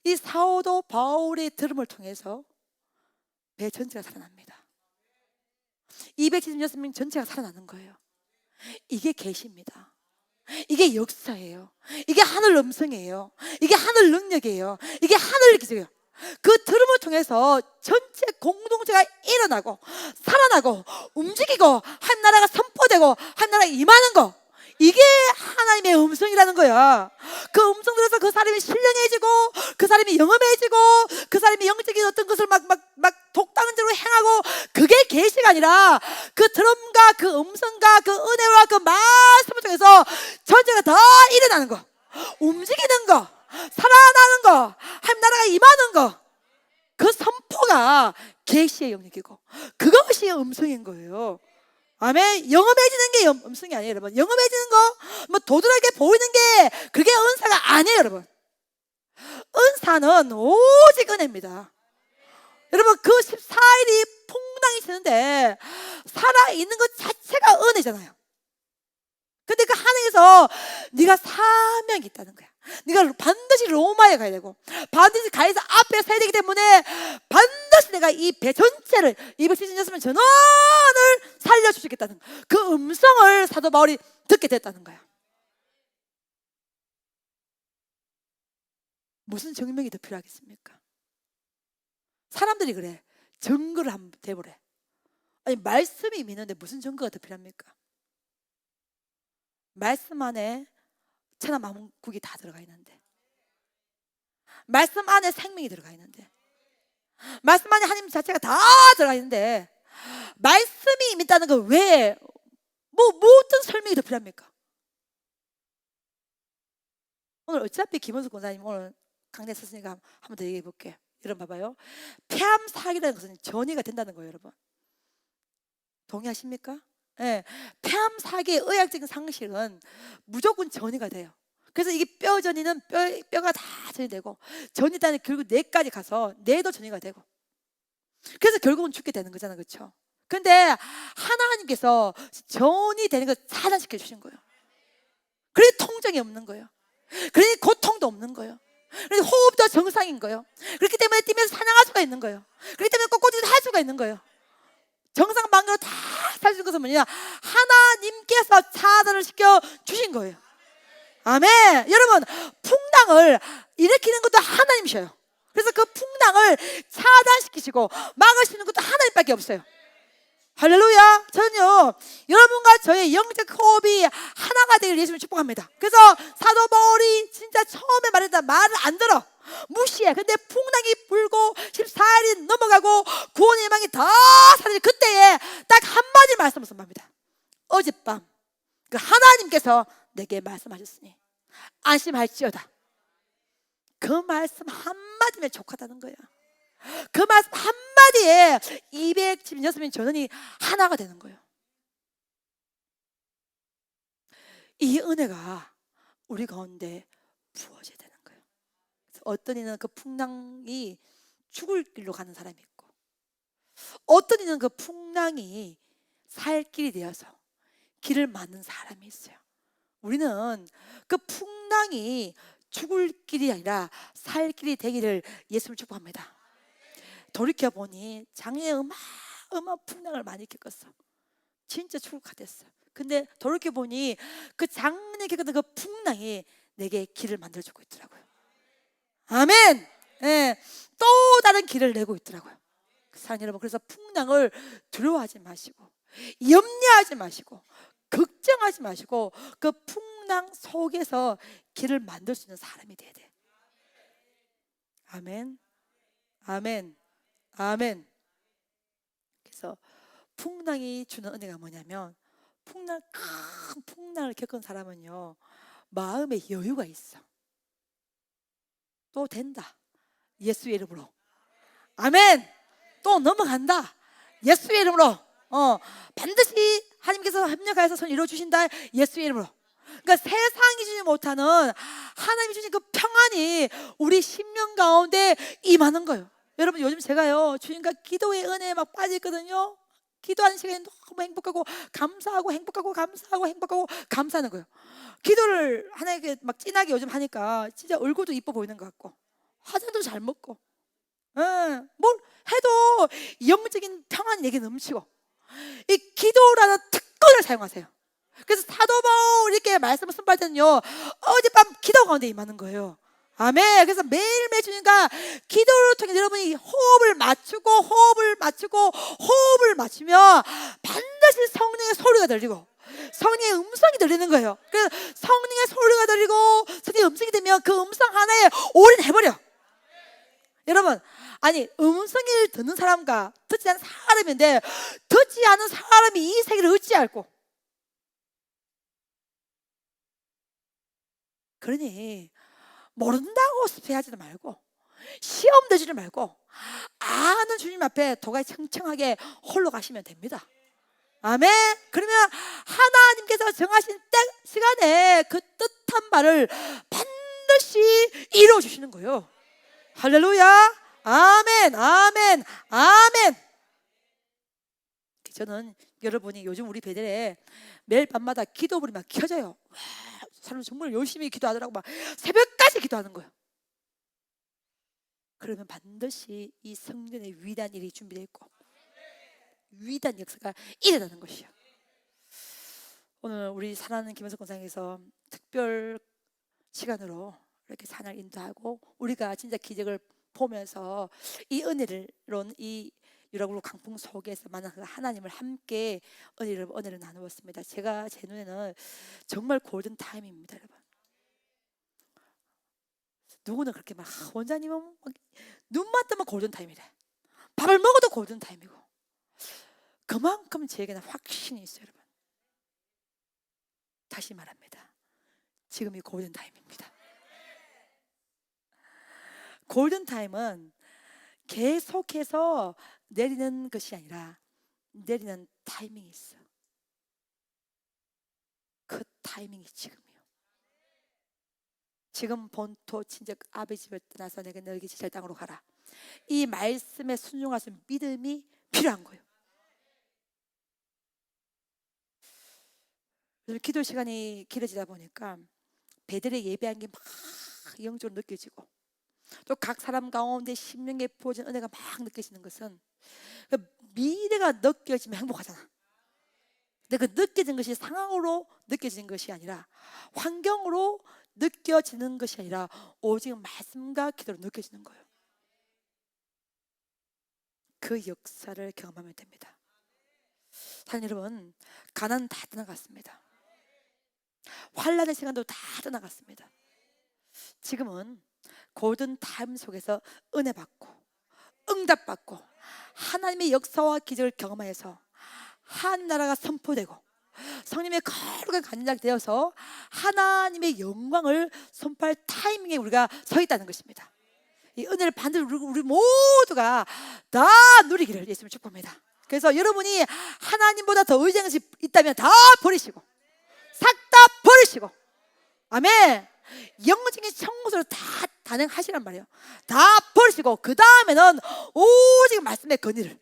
이 사도 바울의 들음을 통해서 배 전체가 살아납니다. 276명 전체가 살아나는 거예요. 이게 계시입니다. 이게 역사예요. 이게 하늘 음성이에요. 이게 하늘 능력이에요. 이게 하늘 기적이에요. 그 들음을 통해서 전체 공동체가 일어나고 살아나고 움직이고 한 나라가 선포되고 한 나라가 임하는 거, 이게 하나님의 음성이라는 거야. 그 음성 들어서 그 사람이 신령해지고, 그 사람이 영험해지고, 그 사람이 영적인 어떤 것을 막 독단적으로 행하고, 그게 계시가 아니라 그 드럼과 그 음성과 그 은혜와 그 말씀을 통해서 전체가 다 일어나는 거, 움직이는 거, 살아나는 거, 한 나라가 임하는 거, 그 선포가 계시의 영역이고 그것이 음성인 거예요. 아멘. 영험해지는 게 음성이 아니에요, 여러분. 영험해지는 거, 뭐 도드라게 보이는 게 그게 은사가 아니에요, 여러분. 은사는 오직 은혜입니다. 여러분, 그 14일이 풍랑이 치는데 살아있는 것 자체가 은혜잖아요. 근데 그 하늘에서 네가 사명이 있다는 거야. 네가 반드시 로마에 가야 되고 반드시 가에서 앞에 서야 되기 때문에 반드시 내가 이 배 전체를 276명 전원을 살려주시겠다는 그 음성을 사도 바울이 듣게 됐다는 거야. 무슨 증명이 더 필요하겠습니까? 사람들이 그래. 증거를 한번 대보래. 아니, 말씀이 믿는데 무슨 증거가 더 필요합니까? 말씀 안에 천하 만국이 다 들어가 있는데, 말씀 안에 생명이 들어가 있는데, 말씀 안에 하나님 자체가 다 들어가 있는데, 말씀이 믿다는 거 왜 어떤 설명이 더 필요합니까? 오늘 어차피 김원숙 권사님 오늘 강좌 썼으니까 한 번 더 얘기해 볼게요. 여러분 봐봐요. 폐암 사기라는 것은 전이가 된다는 거예요, 여러분. 동의하십니까? 예, 폐암 사기의 의학적인 상식은 무조건 전이가 돼요. 그래서 이게 뼈 전이는 뼈가 다 전이 되고, 전이 되는 결국 뇌까지 가서 뇌도 전이가 되고, 그래서 결국은 죽게 되는 거잖아요, 그렇죠? 근데 하나님께서 전이 되는 걸 차단시켜 주신 거예요. 그래서 통증이 없는 거예요. 그러니 고통도 없는 거예요. 그래서 호흡도 정상인 거예요. 그렇기 때문에 뛰면서 사냥할 수가 있는 거예요. 그렇기 때문에 꼿꼿이 할 수가 있는 거예요. 정상방으로 다 살수 있는 것은 뭐냐? 하나님께서 차단을 시켜 주신 거예요. 아멘. 여러분, 풍랑을 일으키는 것도 하나님이셔요. 그래서 그 풍랑을 차단시키시고 막으시는 것도 하나님밖에 없어요. 할렐루야. 저는요 여러분과 저의 영적 호흡이 하나가 되기를 예수님 축복합니다. 그래서 사도 바울이 진짜 처음에 말했던 말을 안 들어, 무시해. 근데 풍랑이 불고 14일이 넘어가고 구원의 희망이 다 사라질 그때에 딱 한마디 말씀을 선포합니다. 어젯밤 그 하나님께서 내게 말씀하셨으니 안심할지어다. 그 말씀 한마디면 족하다는 거예요. 그 말씀 한마디에 276명 전원이 하나가 되는 거예요. 이 은혜가 우리 가운데 부어져야 되는 거예요. 어떤 이는 그 풍랑이 죽을 길로 가는 사람이 있고, 어떤 이는 그 풍랑이 살 길이 되어서 길을 막는 사람이 있어요. 우리는 그 풍랑이 죽을 길이 아니라 살 길이 되기를 예수를 축복합니다. 돌이켜보니 작년에 어마어마한 풍랑을 많이 겪었어. 진짜 죽을 것 같았어. 근데 돌이켜보니 그 작년에 겪었던 그 풍랑이 내게 길을 만들어주고 있더라고요. 아멘. 네, 또 다른 길을 내고 있더라고요. 사랑하는 여러분, 그래서 풍랑을 두려워하지 마시고 염려하지 마시고 걱정하지 마시고 그 풍랑 속에서 길을 만들 수 있는 사람이 돼야 돼. 아멘. 아멘. 아멘. 그래서 풍랑이 주는 은혜가 뭐냐면, 큰 풍랑을 겪은 사람은요 마음에 여유가 있어. 또 된다, 예수의 이름으로. 아멘. 또 넘어간다, 예수의 이름으로. 반드시 하나님께서 협력하여서 손 이루어주신다, 예수의 이름으로. 그러니까 세상이 주지 못하는 하나님이 주신 그 평안이 우리 심령 가운데 임하는 거예요. 여러분, 요즘 제가요 주님과 기도의 은혜에 막 빠졌거든요. 기도하는 시간이 너무 행복하고 감사하고 행복하고 감사하고 행복하고 감사하는 거예요. 기도를 하나님께 막 진하게 요즘 하니까 진짜 얼굴도 이뻐 보이는 것 같고 화장도 잘 먹고, 뭘 해도 영적인 평안이 내게 넘치고, 이 기도라는 특권을 사용하세요. 그래서 사도 바울 이렇게 말씀을 선포할 때는요 어젯밤 기도 가운데 임하는 거예요. 아멘. 그래서 매일매일 주님과 기도를 통해 여러분이 호흡을 맞추면 반드시 성령의 소리가 들리고 성령의 음성이 들리는 거예요. 그래서 성령의 소리가 들리고 성령의 음성이 되면 그 음성 하나에 올인해버려. 여러분, 아니 음성을 듣는 사람과 듣지 않는 사람인데, 듣지 않은 사람이 이 세계를 어찌 알고. 그러니 모른다고 습해하지도 말고 시험 들지도 말고 아는 주님 앞에 도가니 청청하게 홀로 가시면 됩니다. 아멘. 그러면 하나님께서 정하신 때 시간에 그 뜻한 바를 반드시 이루어 주시는 거예요. 할렐루야. 아멘. 아멘. 아멘. 저는 여러분이 요즘 우리 배들에 매일 밤마다 기도불이 막 켜져요. 와, 사람 정말 열심히 기도하더라고. 막 새벽까지 기도하는 거예요. 그러면 반드시 이 성전의 위대한 일이 준비되어 있고 위대한 역사가 일어나는 것이요. 오늘 우리 사랑하는 김현석 권사님께서 특별 시간으로 이렇게 찬양 인도하고 우리가 진짜 기적을 보면서 이 은혜를론 이 유라굴로 강풍 속에서 만난 그 하나님을 함께 은혜를 나누었습니다. 제가 제 눈에는 정말 골든 타임입니다, 여러분. 누구는 그렇게 막 원장님은 막 눈만 뜨면 골든 타임이래. 밥을 먹어도 골든 타임이고. 그만큼 제게는 확신이 있어요, 여러분. 다시 말합니다. 지금이 골든 타임입니다. 골든 타임은 계속해서 내리는 것이 아니라 내리는 타이밍이 있어. 그 타이밍이 지금이요. 지금 본토 친척 아버지 집을 떠나서 내가 너에게 지시할 땅으로 가라. 이 말씀에 순종할 수 있는 믿음이 필요한 거예요. 기도 시간이 길어지다 보니까 배들의 예배한 게 막 영적으로 느껴지고, 또 각 사람 가운데 심령에 부어진 은혜가 막 느껴지는 것은 그 미래가 느껴지면 행복하잖아. 근데 그 느껴진 것이 상황으로 느껴지는 것이 아니라, 환경으로 느껴지는 것이 아니라 오직 말씀과 기도로 느껴지는 거예요. 그 역사를 경험하면 됩니다. 사랑하는 여러분, 가난 다 떠나갔습니다. 환란의 시간도 다 떠나갔습니다. 지금은 골든 타임 속에서 은혜 받고 응답 받고 하나님의 역사와 기적을 경험하여서 하나님 나라가 선포되고 성령의 거룩한 간증이 되어서 하나님의 영광을 선포할 타이밍에 우리가 서 있다는 것입니다. 이 은혜를 반드시 우리 모두가 다 누리기를 예수님 축복합니다. 그래서 여러분이 하나님보다 더 의지하는 것이 있다면 다 버리시고 싹 다 버리시고, 아멘, 영적인 청소를 다 단행하시란 말이에요. 다 버리시고 그 다음에는 오직 말씀의 권위를,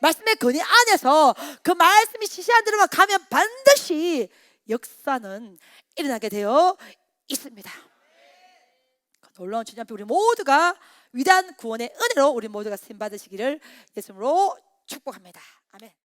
말씀의 권위 안에서 그 말씀이 지시한 대로만 가면 반드시 역사는 일어나게 되어 있습니다. 놀라운 주님 앞에 우리 모두가 위대한 구원의 은혜로 우리 모두가 쓰임 받으시기를 예수님으로 축복합니다. 아멘.